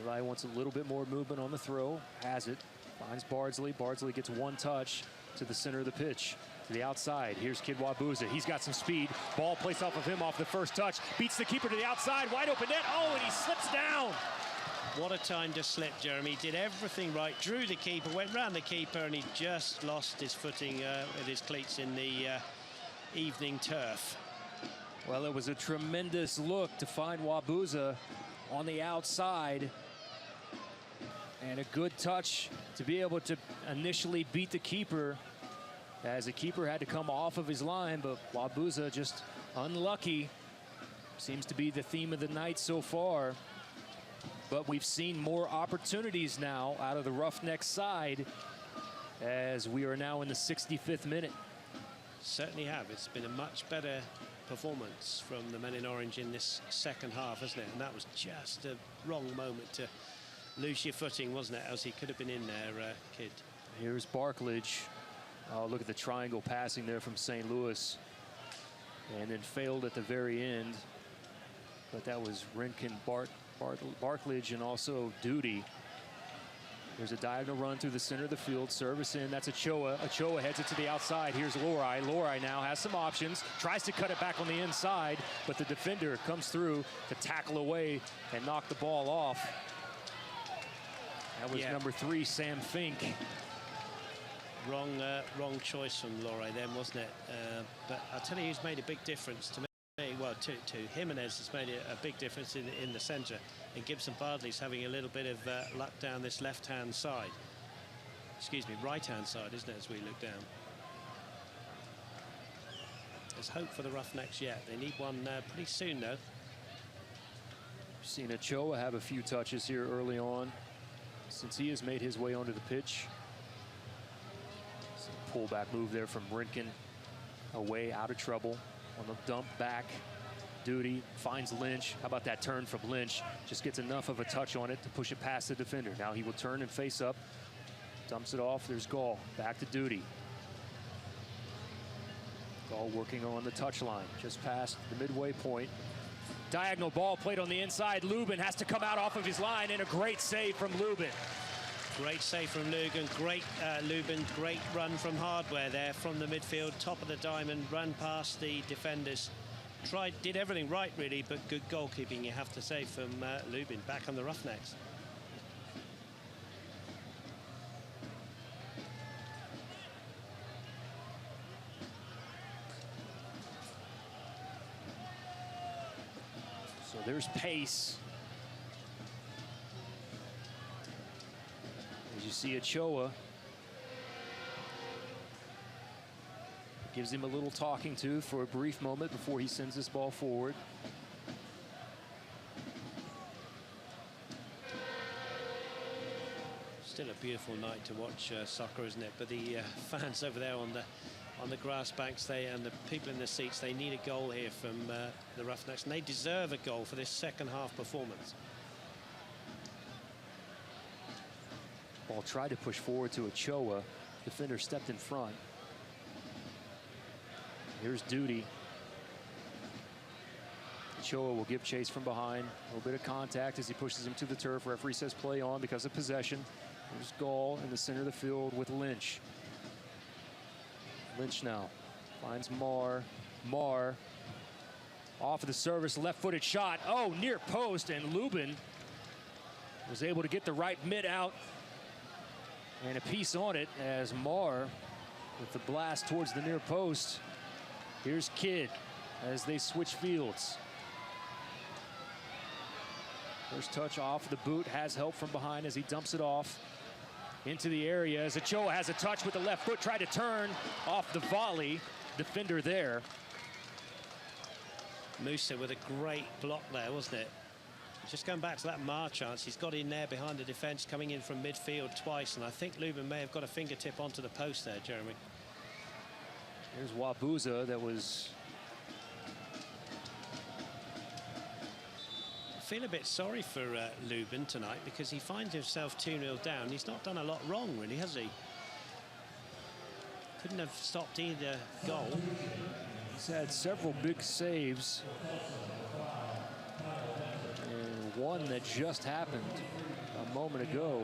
Eli wants a little bit more movement on the throw, has it, finds Bardsley. Bardsley gets one touch to the center of the pitch, to the outside. Here's Kid Wabuza. He's got some speed. Ball placed off of him off the first touch. Beats the keeper to the outside. Wide open net. Oh, and he slips down. What a time to slip, Jeremy. Did everything right. Drew the keeper, went round the keeper, and he just lost his footing with his cleats in the evening turf. Well, it was a tremendous look to find Wabuza on the outside. And a good touch to be able to initially beat the keeper, as the keeper had to come off of his line, but Wabuza just unlucky. Seems to be the theme of the night so far. But we've seen more opportunities now out of the Roughnecks side as we are now in the 65th minute. Certainly have. It's been a much better performance from the men in orange in this second half, hasn't it? And that was just a wrong moment to lose your footing, wasn't it? As he could have been in there, Kid. Here's Barklage. Oh, look at the triangle passing there from St. Louis. And then failed at the very end. But that was Rinkin, Barklage, and also Duty. There's a diagonal run through the center of the field. Service in. That's Ochoa. Ochoa heads it to the outside. Here's Lorai. Lorai now has some options. Tries to cut it back on the inside, but the defender comes through to tackle away and knock the ball off. That was number 3, Sam Fink. Wrong choice from Lorai then, wasn't it? But I'll tell you who's made a big difference to me. Well, to Jimenez has made a big difference in the centre. And Gibson Bardley's having a little bit of luck down this left-hand side. Excuse me, right-hand side, isn't it, as we look down. There's hope for the Roughnecks yet. They need one pretty soon, though. We've seen Ochoa have a few touches here early on since he has made his way onto the pitch. Some pullback move there from Rinkin. Away, out of trouble. On the dump back, Duty finds Lynch. How about that turn from Lynch? Just gets enough of a touch on it to push it past the defender. Now he will turn and face up. Dumps it off. There's Gall. Back to Duty. Gall working on the touchline, just past the midway point. Diagonal ball played on the inside. Lubin has to come out off of his line, and a great save from Lubin. Great save from Lubin. Great Lubin. Great run from Hardware there from the midfield, top of the diamond, run past the defenders. Did everything right really, but good goalkeeping, you have to say, from Lubin. Back on the Roughnecks. So there's pace. As you see Ochoa. Gives him a little talking to for a brief moment before he sends this ball forward. Still a beautiful night to watch soccer, isn't it? But the fans over there on the grass banks, and the people in the seats, they need a goal here from the Roughnecks, and they deserve a goal for this second half performance. Ball tried to push forward to Ochoa. Defender stepped in front. Here's Duty. Ochoa will give chase from behind. A little bit of contact as he pushes him to the turf. Referee says play on because of possession. There's Gall in the center of the field with Lynch. Lynch now finds Marr. Marr off of the service, left-footed shot. Oh, near post, and Lubin was able to get the right mid out and a piece on it as Marr with the blast towards the near post. Here's Kidd as they switch fields. First touch off the boot, has help from behind as he dumps it off into the area. As Ochoa has a touch with the left foot, tried to turn off the volley. Defender there. Musa with a great block there, wasn't it? Just going back to that Mar chance, he's got in there behind the defence, coming in from midfield twice, and I think Lubin may have got a fingertip onto the post there, Jeremy. Here's Wabuza that was... I feel a bit sorry for Lubin tonight because he finds himself 2-0 down. He's not done a lot wrong, really, has he? Couldn't have stopped either goal. He's had several big saves. And one that just happened a moment ago.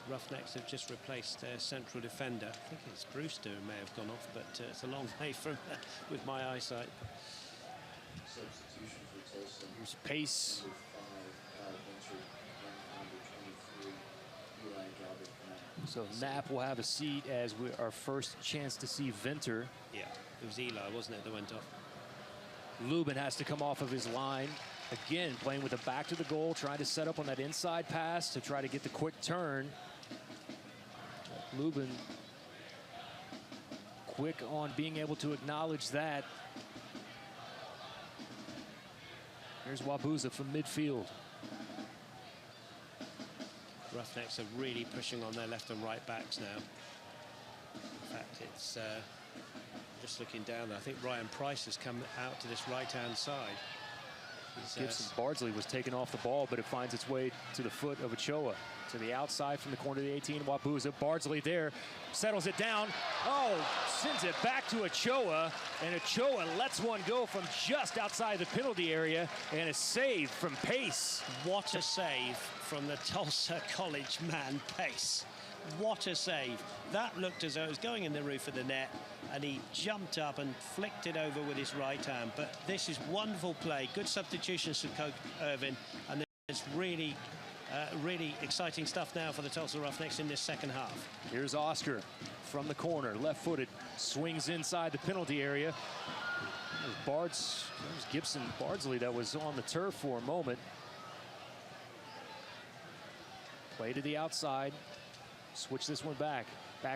Roughnecks have just replaced their central defender. I think it's Brewster who may have gone off, but it's a long way from with my eyesight. Substitution for Tulsa. Here's Pace. Number 5, Venture, and number 23, Eli Galvin. So Knapp will have a seat as our first chance to see Venter. Yeah, it was Eli, wasn't it, that went off? Lubin has to come off of his line. Again, playing with the back to the goal, trying to set up on that inside pass to try to get the quick turn. Lubin quick on being able to acknowledge that. Here's Wabuza from midfield. Roughnecks are really pushing on their left and right backs now. In fact, it's just looking down there. I think Ryan Price has come out to this right-hand side. Gibson Bardsley was taken off the ball, but it finds its way to the foot of Ochoa. To the outside from the corner of the 18, Wabuza. Bardsley there, settles it down. Oh, sends it back to Ochoa, and Ochoa lets one go from just outside the penalty area, and a save from Pace. What a save from the Tulsa College man, Pace. What a save. That looked as though it was going in the roof of the net, and he jumped up and flicked it over with his right hand. But this is wonderful play. Good substitutions from Coach Irvin, and it's really exciting stuff now for the Tulsa Roughnecks in this second half. Here's Oscar from the corner, left-footed, swings inside the penalty area. There's Gibson Bardsley that was on the turf for a moment. Play to the outside, switch this one back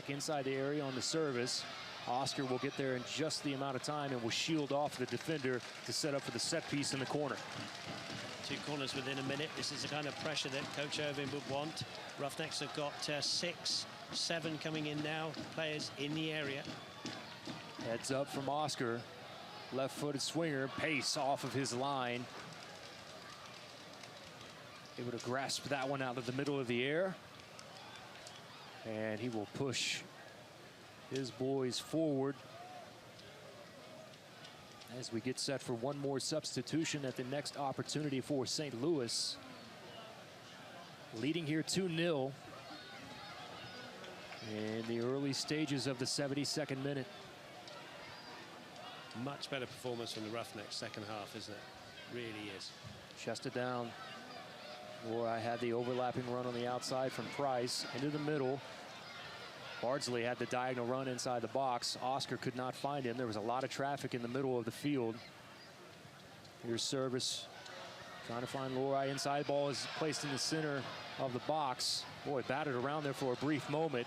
inside the area on the service. Oscar will get there in just the amount of time and will shield off the defender to set up for the set piece in the corner. 2 corners within a minute. This is the kind of pressure that Coach Irvin would want. Roughnecks have got 6, 7 coming in now, players in the area. Heads up from Oscar, left-footed swinger, Pace off of his line. Able to grasp that one out of the middle of the air. And he will push his boys forward as we get set for one more substitution at the next opportunity for St. Louis. Leading here 2-0 in the early stages of the 72nd minute. Much better performance from the Roughnecks second half, isn't it? Really is. Chested down. I had the overlapping run on the outside from Price into the middle. Bardsley had the diagonal run inside the box. Oscar could not find him. There was a lot of traffic in the middle of the field. Here's Service trying to find Lorai. Inside ball is placed in the center of the box. Boy, batted around there for a brief moment.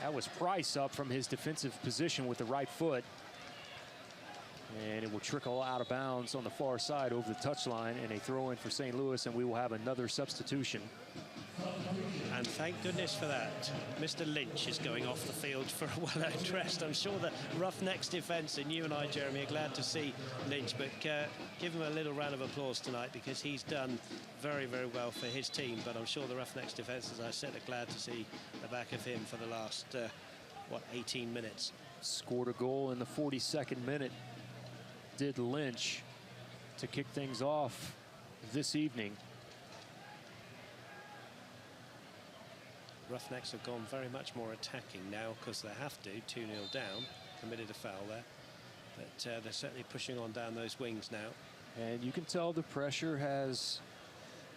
That was Price up from his defensive position with the right foot. And it will trickle out of bounds on the far side over the touchline, and a throw in for St. Louis, and we will have another substitution. And thank goodness for that. Mr. Lynch is going off the field for a well-earned rest. I'm sure the Roughnecks defence, and you and I, Jeremy, are glad to see Lynch, but give him a little round of applause tonight because he's done very, very well for his team. But I'm sure the Roughnecks defence, as I said, are glad to see the back of him for the last, 18 minutes. Scored a goal in the 42nd minute. Did Lynch to kick things off this evening. Roughnecks have gone very much more attacking now because they have to. 2-0 down, committed a foul there. But they're certainly pushing on down those wings now. And you can tell the pressure has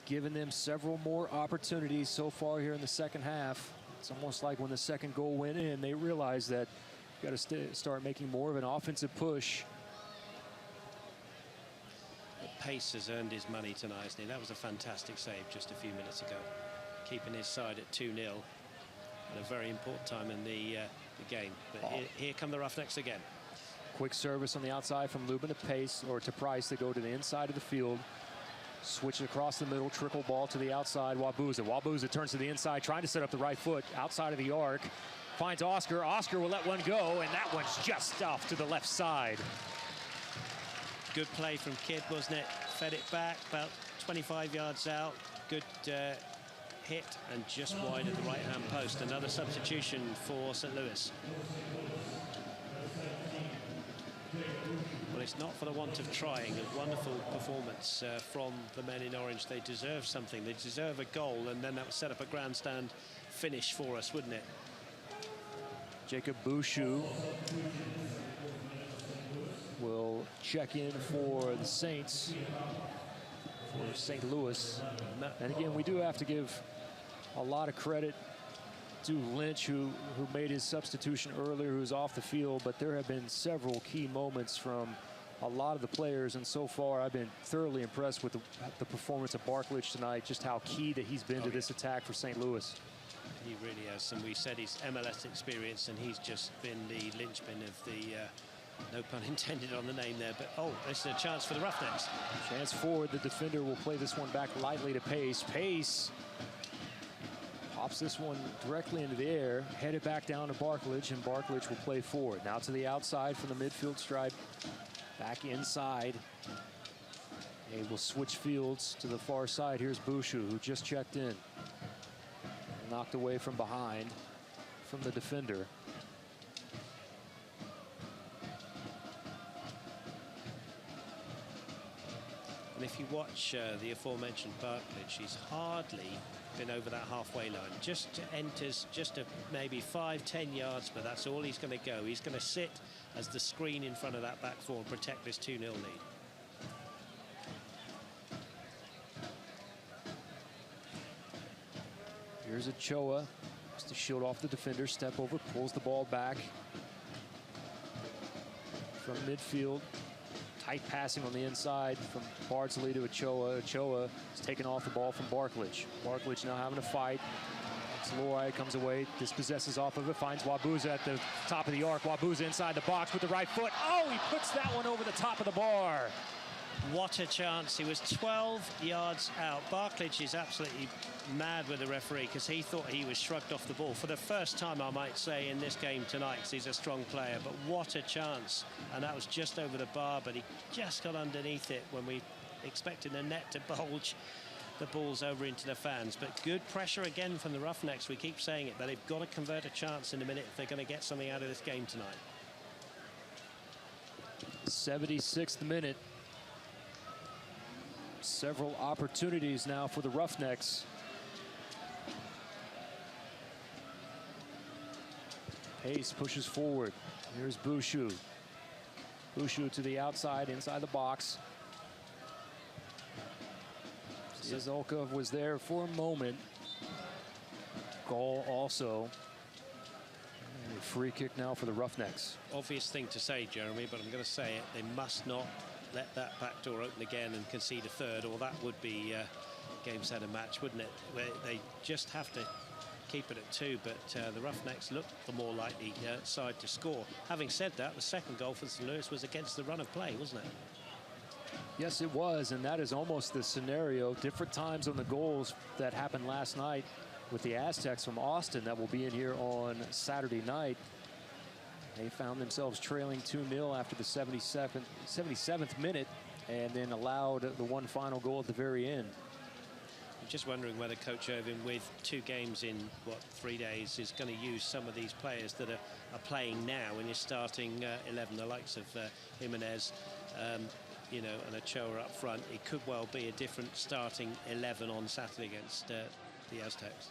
given them several more opportunities so far here in the second half. It's almost like when the second goal went in, they realized that you got to start making more of an offensive push. Pace has earned his money tonight, hasn't he? That was a fantastic save just a few minutes ago, keeping his side at 2-0 at a very important time in the game. But here come the Roughnecks again. Quick service on the outside from Lubin to Pace, or to Price. They go to the inside of the field. Switch it across the middle, trickle ball to the outside, Wabuza. Wabuza turns to the inside, trying to set up the right foot, outside of the arc. Finds Oscar. Oscar will let one go, and that one's just off to the left side. Good play from Kidd, wasn't it? Fed it back about 25 yards out. Good hit, and just wide of the right-hand post. Another substitution for St. Louis. Well, it's not for the want of trying. A wonderful performance from the men in orange. They deserve something. They deserve a goal, and then that would set up a grandstand finish for us, wouldn't it? Jacob Bouchou will check in for the Saints, for St. Louis. And again, we do have to give a lot of credit to Lynch, who made his substitution earlier, who's off the field, but there have been several key moments from a lot of the players, and so far I've been thoroughly impressed with the performance of Barklage tonight, just how key that he's been to this attack for St. Louis. He really has, and we said his MLS experience, and he's just been the linchpin of the, no pun intended on the name there, but oh, this is a chance for the Roughnecks. Chance forward, the defender will play this one back lightly to Pace. Pace pops this one directly into the air, headed back down to Barklage, and Barklage will play forward. Now to the outside from the midfield stripe, back inside. They will switch fields to the far side. Here's Bouchou, who just checked in. Knocked away from behind from the defender. And if you watch the aforementioned Barklage, he's hardly been over that halfway line. Just enters just maybe 5-10 yards, but that's all he's going to go. He's going to sit as the screen in front of that back four and protect this 2-0 lead. Here's Ochoa, has to shield off the defender, step over, pulls the ball back from midfield. Tight passing on the inside from Bardsley to Ochoa. Ochoa is taking off the ball from Barklage. Barklage now having a fight. Lorai comes away, dispossesses off of it, finds Wabuza at the top of the arc. Wabuza inside the box with the right foot. Oh, he puts that one over the top of the bar. What a chance. He was 12 yards out. Barklage is absolutely mad with the referee because he thought he was shrugged off the ball for the first time, I might say, in this game tonight, because he's a strong player. But what a chance. And that was just over the bar, but he just got underneath it when we expected the net to bulge the balls over into the fans. But good pressure again from the Roughnecks. We keep saying it, but they've got to convert a chance in a minute if they're going to get something out of this game tonight. 76th minute. Several opportunities now for the Roughnecks. Pace pushes forward. Here's Bouchou. Bouchou to the outside, inside the box. Zolka was there for a moment. Goal also. And a free kick now for the Roughnecks. Obvious thing to say, Jeremy, but I'm going to say it. They must not let that back door open again and concede a third, or that would be game, set, and match, wouldn't it? Where they just have to keep it at 2, but the Roughnecks look the more likely side to score. Having said that, the second goal for St. Louis was against the run of play, wasn't it? Yes, it was, and that is almost the scenario. Different times on the goals that happened last night with the Aztecs from Austin that will be in here on Saturday night. They found themselves trailing 2-0 after the 77th minute, and then allowed the one final goal at the very end. I'm just wondering whether Coach Irvin, with 2 games in, 3 days, is going to use some of these players that are playing now in his starting 11, the likes of Jimenez, you know, and Ochoa up front. It could well be a different starting 11 on Saturday against the Aztecs.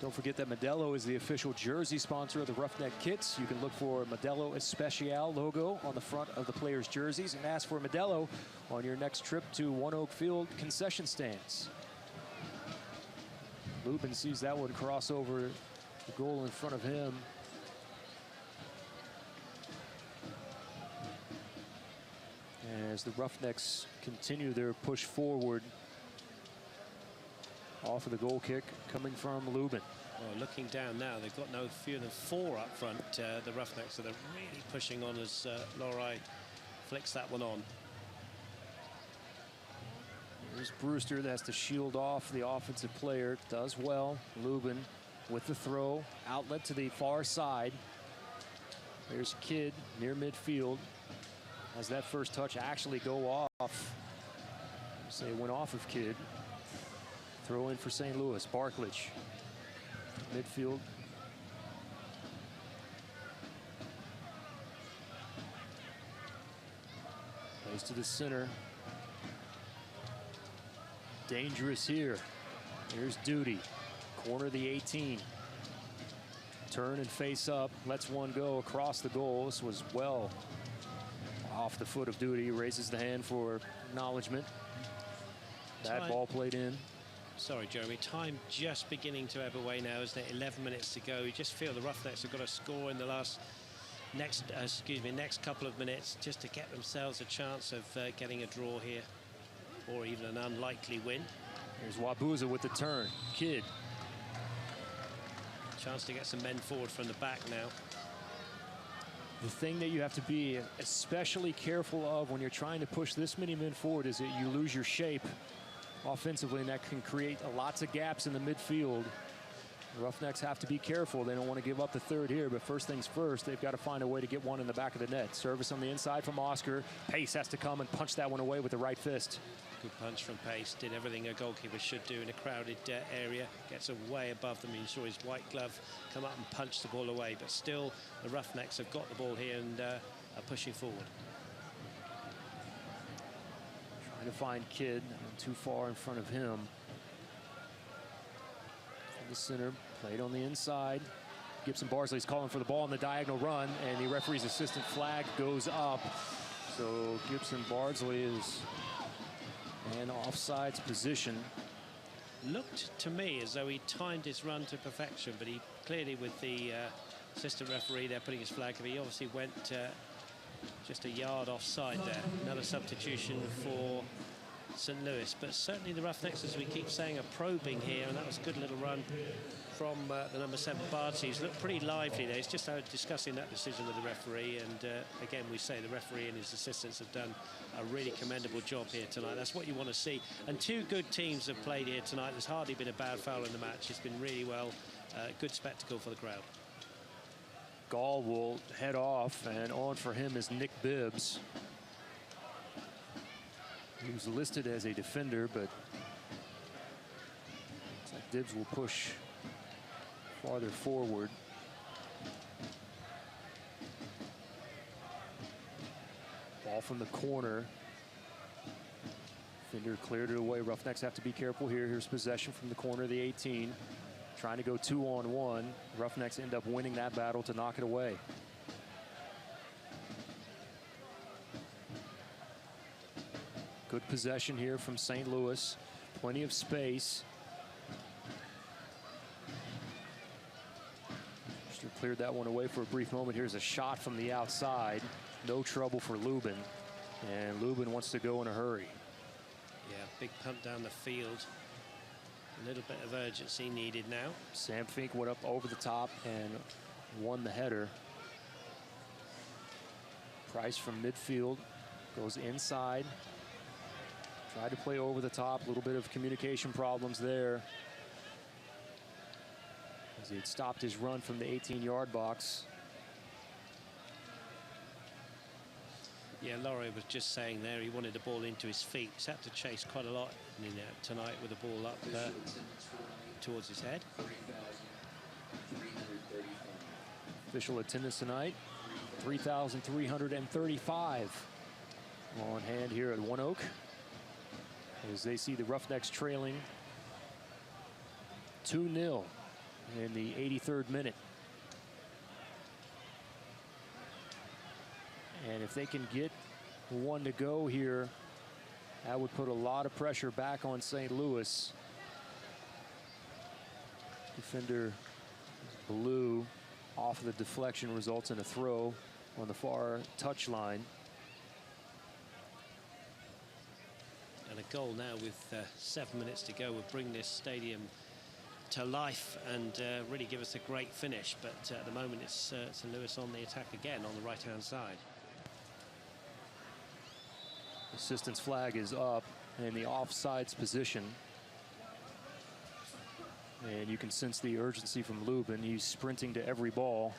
Don't forget that Modelo is the official jersey sponsor of the Roughneck kits. You can look for Modelo Especial logo on the front of the players' jerseys and ask for Modelo on your next trip to ONEOK Field concession stands. Lubin sees that one cross over the goal in front of him. As the Roughnecks continue their push forward off of the goal kick coming from Lubin. Well, looking down now, they've got no fewer than 4 up front, the Roughnecks, so they're really pushing on as Laurie flicks that one on. Here's Brewster that has to shield off the offensive player. Does well. Lubin with the throw. Outlet to the far side. There's Kidd near midfield. As that first touch actually go off. Say it went off of Kidd. Throw in for St. Louis. Barklage. Midfield. Plays to the center. Dangerous here. Here's Duty. Corner of the 18. Turn and face up. Lets one go across the goal. This was well off the foot of Duty. Raises the hand for acknowledgement. That ball played in. Sorry, Jeremy. Time just beginning to ebb away now, isn't it? 11 minutes to go. You just feel the Roughnecks have got to score in the next couple of minutes just to get themselves a chance of getting a draw here, or even an unlikely win. Here's Wabuza with the turn. Kidd. Chance to get some men forward from the back now. The thing that you have to be especially careful of when you're trying to push this many men forward is that you lose your shape offensively, and that can create lots of gaps in the midfield. The Roughnecks have to be careful. They don't want to give up the third here, but first things first, they've got to find a way to get one in the back of the net. Service on the inside from Oscar. Pace has to come and punch that one away with the right fist. Good punch from Pace. Did everything a goalkeeper should do in a crowded area. Gets way above them. You saw his white glove come up and punch the ball away, but still the Roughnecks have got the ball here and are pushing forward. Trying to find Kidd, too far in front of him. From the center, played on the inside. Gibson Barsley's calling for the ball on the diagonal run, and the referee's assistant flag goes up. So Gibson Barsley is in offsides position. Looked to me as though he timed his run to perfection, but he clearly, with the assistant referee there putting his flag up, he obviously went just a yard offside there. Another substitution for St. Louis, but certainly the Roughnecks, as we keep saying, are probing here, and that was a good little run from the number 7 Barty. He's looked pretty lively there. He's just discussing that decision with the referee, and again we say the referee and his assistants have done a really commendable job here tonight. That's what you want to see, and 2 good teams have played here tonight. There's hardly been a bad foul in the match. It's been really well, good spectacle for the crowd. Gall will head off, and on for him is Nick Bibbs. He was listed as a defender, but looks like Bibbs will push farther forward. Ball from the corner. Defender cleared it away. Roughnecks have to be careful here. Here's possession from the corner of the 18. Trying to go 2-on-1. Roughnecks end up winning that battle to knock it away. Good possession here from St. Louis. Plenty of space. Just cleared that one away for a brief moment. Here's a shot from the outside. No trouble for Lubin. And Lubin wants to go in a hurry. Yeah, big punt down the field. A little bit of urgency needed now. Sam Fink went up over the top and won the header. Price from midfield goes inside. Tried to play over the top. A little bit of communication problems there, as he had stopped his run from the 18-yard box. Yeah, Laurie was just saying there he wanted the ball into his feet. He's had to chase quite a lot tonight with the ball up towards his head. Official attendance tonight, 3,335 on hand here at ONEOK, as they see the Roughnecks trailing 2-0 in the 83rd minute. And if they can get one to go here, that would put a lot of pressure back on St. Louis. Defender Blue off of the deflection results in a throw on the far touchline. And a goal now with 7 minutes to go will bring this stadium to life and really give us a great finish. But at the moment, it's St. Louis on the attack again on the right-hand side. Assistance flag is up in the offsides position. And you can sense the urgency from Lubin. He's sprinting to every ball.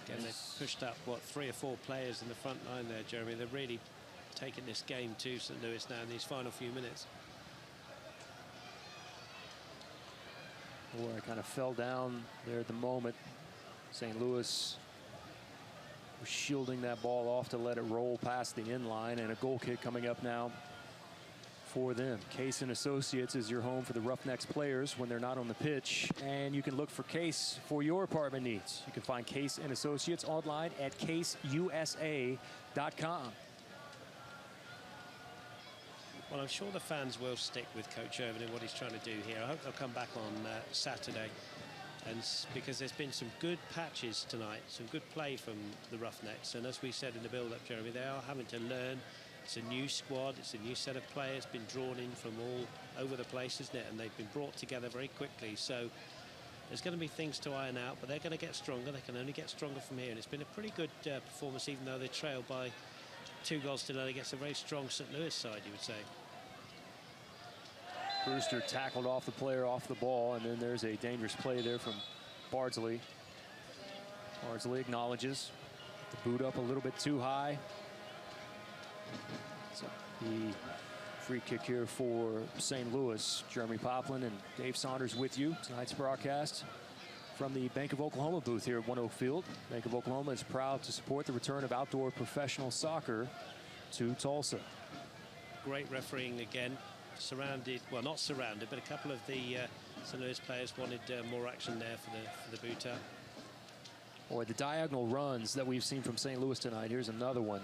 Again, they've pushed up, what, 3 or 4 players in the front line there, Jeremy. They're really taking this game to St. Louis now in these final few minutes. Boy, I kind of fell down there at the moment. St. Louis was shielding that ball off to let it roll past the in line, and a goal kick coming up now for them. Case and Associates is your home for the Roughnecks players when they're not on the pitch, and you can look for Case for your apartment needs. You can find Case and Associates online at caseusa.com. Well, I'm sure the fans will stick with Coach Irvin and what he's trying to do here. I hope they'll come back on Saturday, and because there's been some good patches tonight, some good play from the Roughnecks, and as we said in the build-up, Jeremy, they are having to learn. It's a new squad, it's a new set of players, been drawn in from all over the place, isn't it? And they've been brought together very quickly. So there's going to be things to iron out, but they're going to get stronger. They can only get stronger from here. And it's been a pretty good performance, even though they trail by 2 goals to none against a very strong St. Louis side, you would say. Brewster tackled off the player off the ball, and then there's a dangerous play there from Bardsley. Bardsley acknowledges the boot up a little bit too high. So the free kick here for St. Louis. Jeremy Poplin and Dave Saunders with you. Tonight's broadcast from the Bank of Oklahoma booth here at ONEOK Field. Bank of Oklahoma is proud to support the return of outdoor professional soccer to Tulsa. Great refereeing again. Surrounded, well, not surrounded, but a couple of the St. Louis players wanted more action there for the boot up. Boy, the diagonal runs that we've seen from St. Louis tonight. Here's another one.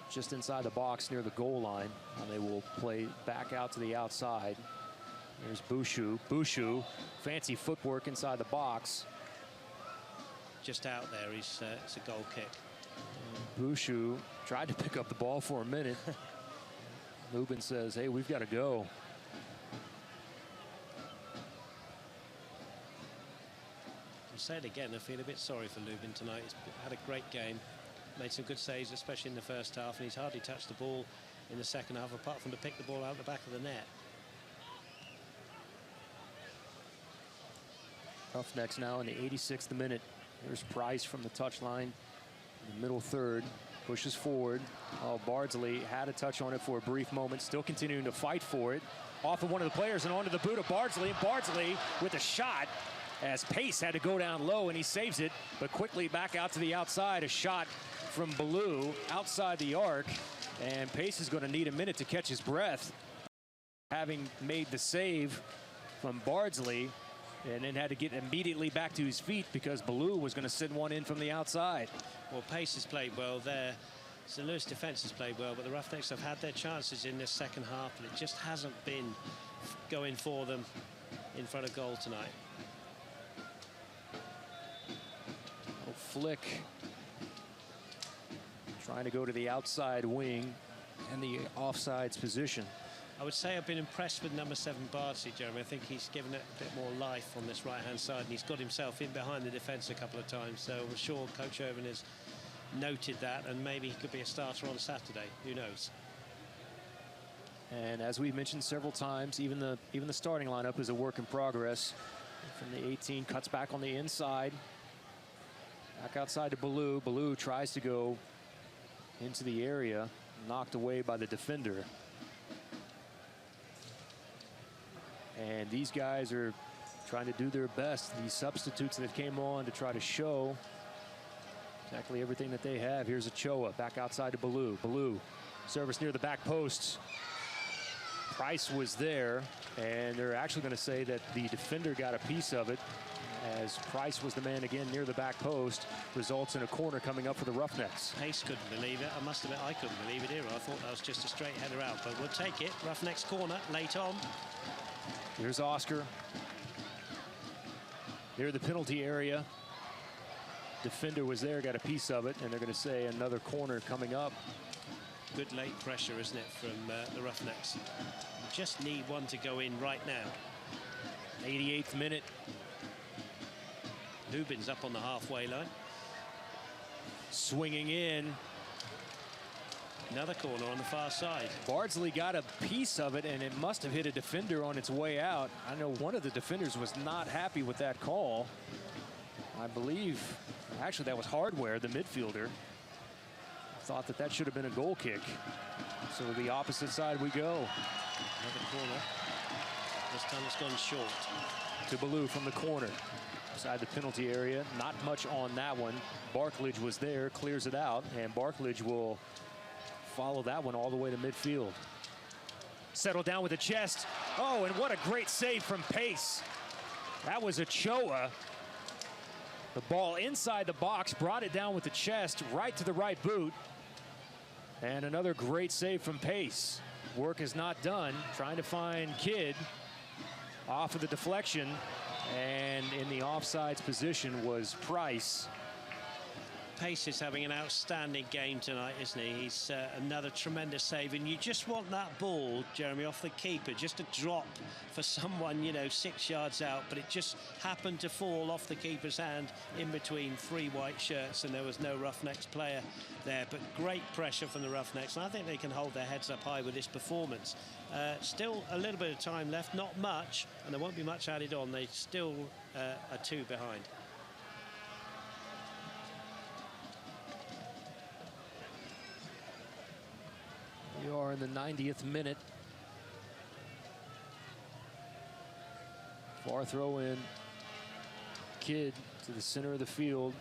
Just inside the box near the goal line. And they will play back out to the outside. There's Bouchou. Bouchou, fancy footwork inside the box. Just out there, it's a goal kick. Bouchou tried to pick up the ball for a minute. Lubin says, hey, we've got to go. I'll say it again, I feel a bit sorry for Lubin tonight. He's had a great game. Made some good saves, especially in the first half, and he's hardly touched the ball in the second half, apart from to pick the ball out the back of the net. Roughnecks now in the 86th minute. There's Price from the touchline in the middle third. Pushes forward. Oh, Bardsley had a touch on it for a brief moment, still continuing to fight for it. Off of one of the players and onto the boot of Bardsley. And Bardsley with a shot as Pace had to go down low, and he saves it, but quickly back out to the outside. A shot from Ballou outside the arc, and Pace is going to need a minute to catch his breath, having made the save from Bardsley, and then had to get immediately back to his feet because Ballou was going to send one in from the outside. Well, Pace has played well there. St. Louis defense has played well, but the Roughnecks have had their chances in this second half, but it just hasn't been going for them in front of goal tonight. Oh, Flick trying to go to the outside wing and the offsides position. I would say I've been impressed with number 7 Bardsley, Jeremy. I think he's given it a bit more life on this right-hand side, and he's got himself in behind the defence a couple of times. So I'm sure Coach Irvin has noted that, and maybe he could be a starter on Saturday. Who knows? And as we've mentioned several times, even the starting lineup is a work in progress. From the 18, cuts back on the inside. Back outside to Ballou. Ballou tries to go into the area, knocked away by the defender. And these guys are trying to do their best. These substitutes that came on to try to show exactly everything that they have. Here's Ochoa back outside to Ballou. Ballou, service near the back post. Price was there, and they're actually going to say that the defender got a piece of it, as Price was the man again near the back post. Results in a corner coming up for the Roughnecks. Pace couldn't believe it. I must admit, I couldn't believe it either. I thought that was just a straight header out, but we'll take it. Roughnecks corner late on. Here's Oscar. Near the penalty area. Defender was there, got a piece of it, and they're going to say another corner coming up Good late pressure, isn't it, from the Roughnecks? You just need one to go in right now. 88th minute. Lubin's up on the halfway line. Swinging in. Another corner on the far side. Bardsley got a piece of it, and it must have hit a defender on its way out. I know one of the defenders was not happy with that call. I believe, actually, that was Hardware, the midfielder. Thought that should have been a goal kick. So the opposite side we go. Another corner. This time it's gone short. To Ballou from the corner. Inside the penalty area. Not much on that one. Barklage was there, clears it out, and Barklage will follow that one all the way to midfield. Settle down with the chest. Oh, and what a great save from Pace. That was Ochoa. The ball inside the box, brought it down with the chest, right to the right boot. And another great save from Pace. Work is not done. Trying to find Kidd off of the deflection. And in the offsides position was Price. Pace is having an outstanding game tonight, isn't he? He's another tremendous save, and you just want that ball, Jeremy, off the keeper, just a drop for someone, you know, 6 yards out, but it just happened to fall off the keeper's hand in between 3 white shirts, and there was no Roughnecks player there. But great pressure from the Roughnecks, and I think they can hold their heads up high with this performance. Still a little bit of time left, not much, and there won't be much added on. They still are 2 behind. We are in the 90th minute. Far throw in. Kidd to the center of the field.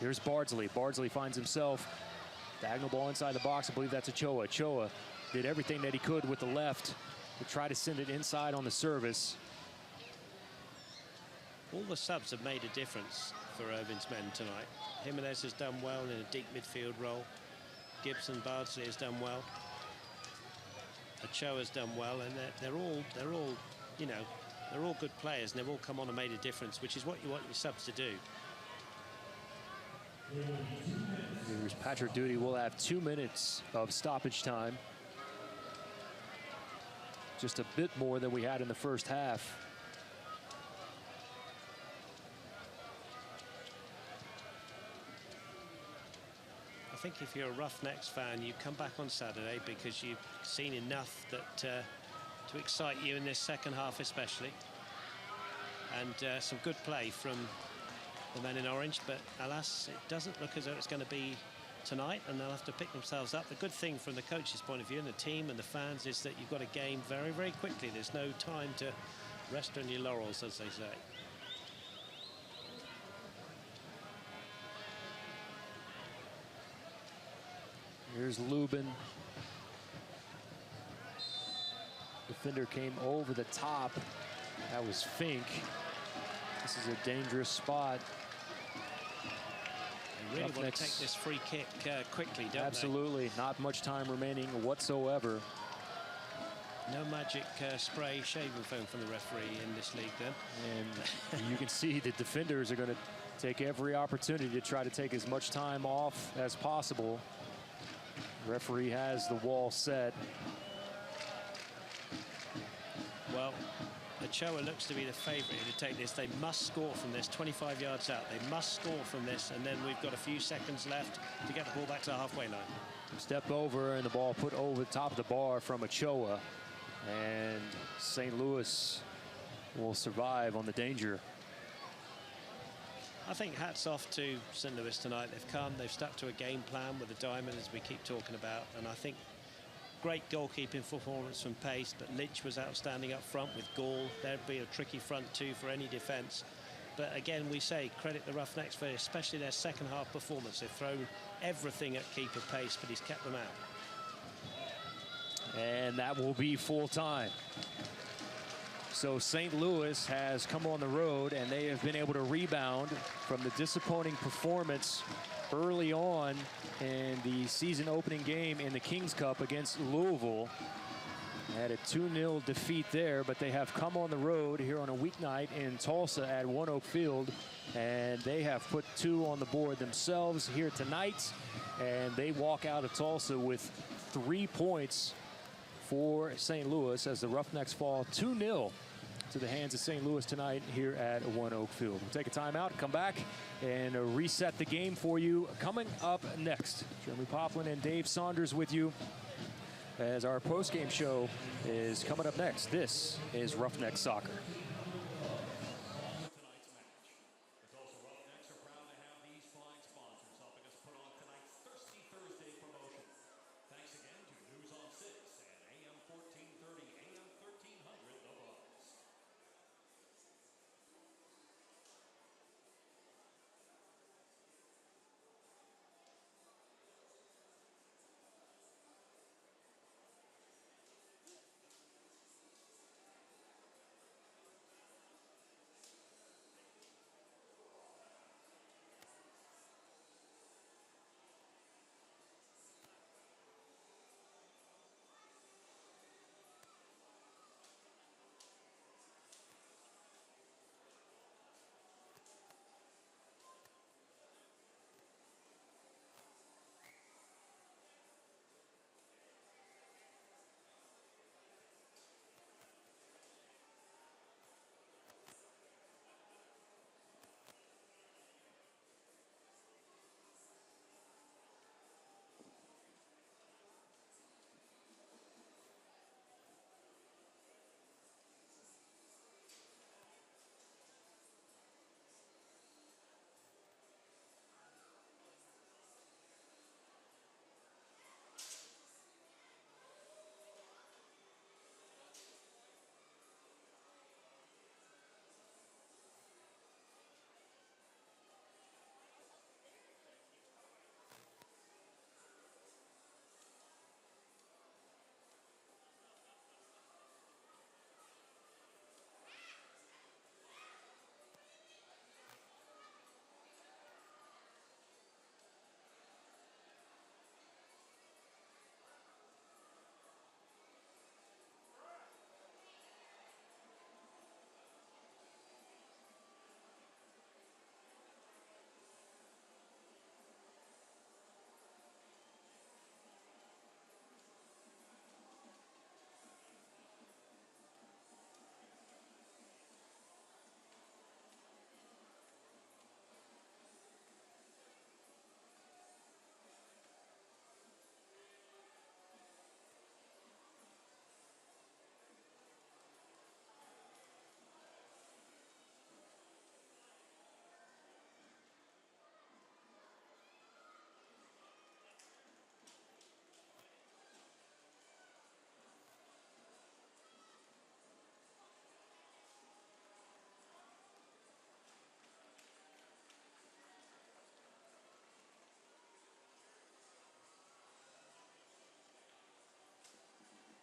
Here's Bardsley. Bardsley finds himself. Diagonal ball inside the box. I believe that's Ochoa. Ochoa did everything that he could with the left to try to send it inside on the service. All the subs have made a difference for Irvin's men tonight. Jimenez has done well in a deep midfield role. Gibson, Bardsley has done well. Ochoa's done well, and they're all, you know, they're all good players, and they've all come on and made a difference, which is what you want your subs to do. Here's Patrick Duty. We'll have 2 minutes of stoppage time. Just a bit more than we had in the first half. I think if you're a Roughnecks fan, you come back on Saturday because you've seen enough that to excite you in this second half especially. And some good play from the men in orange, but alas, it doesn't look as though it's going to be tonight, and they'll have to pick themselves up. The good thing from the coach's point of view and the team and the fans is that you've got a game very, very quickly. There's no time to rest on your laurels, as they say. Here's Lubin. Defender came over the top. That was Fink. This is a dangerous spot. They really want to take this free kick quickly, don't Absolutely. Not much time remaining whatsoever. they? No magic spray shaving foam from the referee in this league then. And you can see the defenders are going to take every opportunity to try to take as much time off as possible. Referee has the wall set. Well, Ochoa looks to be the favourite here to take this. They must score from this, 25 yards out. They must score from this, and then we've got a few seconds left to get the ball back to the halfway line. Step over, and the ball put over the top of the bar from Ochoa. And St. Louis will survive on the danger. I think hats off to St. Louis tonight. They've come, they've stuck to a game plan with the diamond, as we keep talking about, and I think great goalkeeping performance from Pace, but Lynch was outstanding up front with Gall. There'd be a tricky front two for any defence. But again, we say credit the Roughnecks for especially their second half performance. They've thrown everything at keeper Pace, but he's kept them out. And that will be full time. So St. Louis has come on the road, and they have been able to rebound from the disappointing performance early on in the season opening game in the Kings Cup against Louisville. Had a 2-0 defeat there, but they have come on the road here on a weeknight in Tulsa at ONEOK Field, and they have put 2 on the board themselves here tonight. and they walk out of Tulsa with 3 points for St. Louis as the Roughnecks fall 2-0 to the hands of St. Louis tonight here at ONEOK Field. We'll take a timeout, come back, and reset the game for you. Coming up next, Jeremy Poplin and Dave Saunders with you as our post-game show is coming up next. This is Roughneck Soccer. Tonight's match. The Tulsa Roughnecks are proud to have these fine sponsors helping us put on tonight's Thirsty Thursday promotion. Thanks again to News on 6 and AM 1430, AM 1300, The Buzz.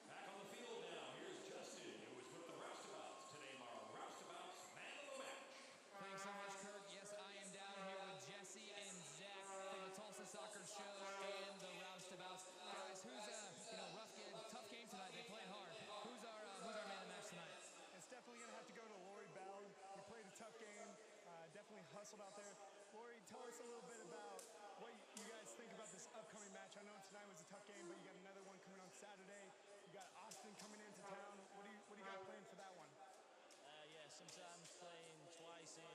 Back on the field now, here's Justin, who was with the Roustabouts. Today, our Roustabouts man of the match. Thanks so much, Kirk. Yes, I am down here with Jesse and Zach from the Tulsa Soccer Show and the Roustabouts. Guys, who's rough game, tough game tonight. They played hard. Who's our man of the match tonight? It's definitely going to have to go to Lori Bell. He played a tough game, definitely hustled out there. Lori, tell us a little bit about what you guys think about this upcoming match. I know tonight was a tough game, but you got another one coming on Saturday. You got Austin coming into town. What do you got planned for that one? Yeah, sometimes playing twice in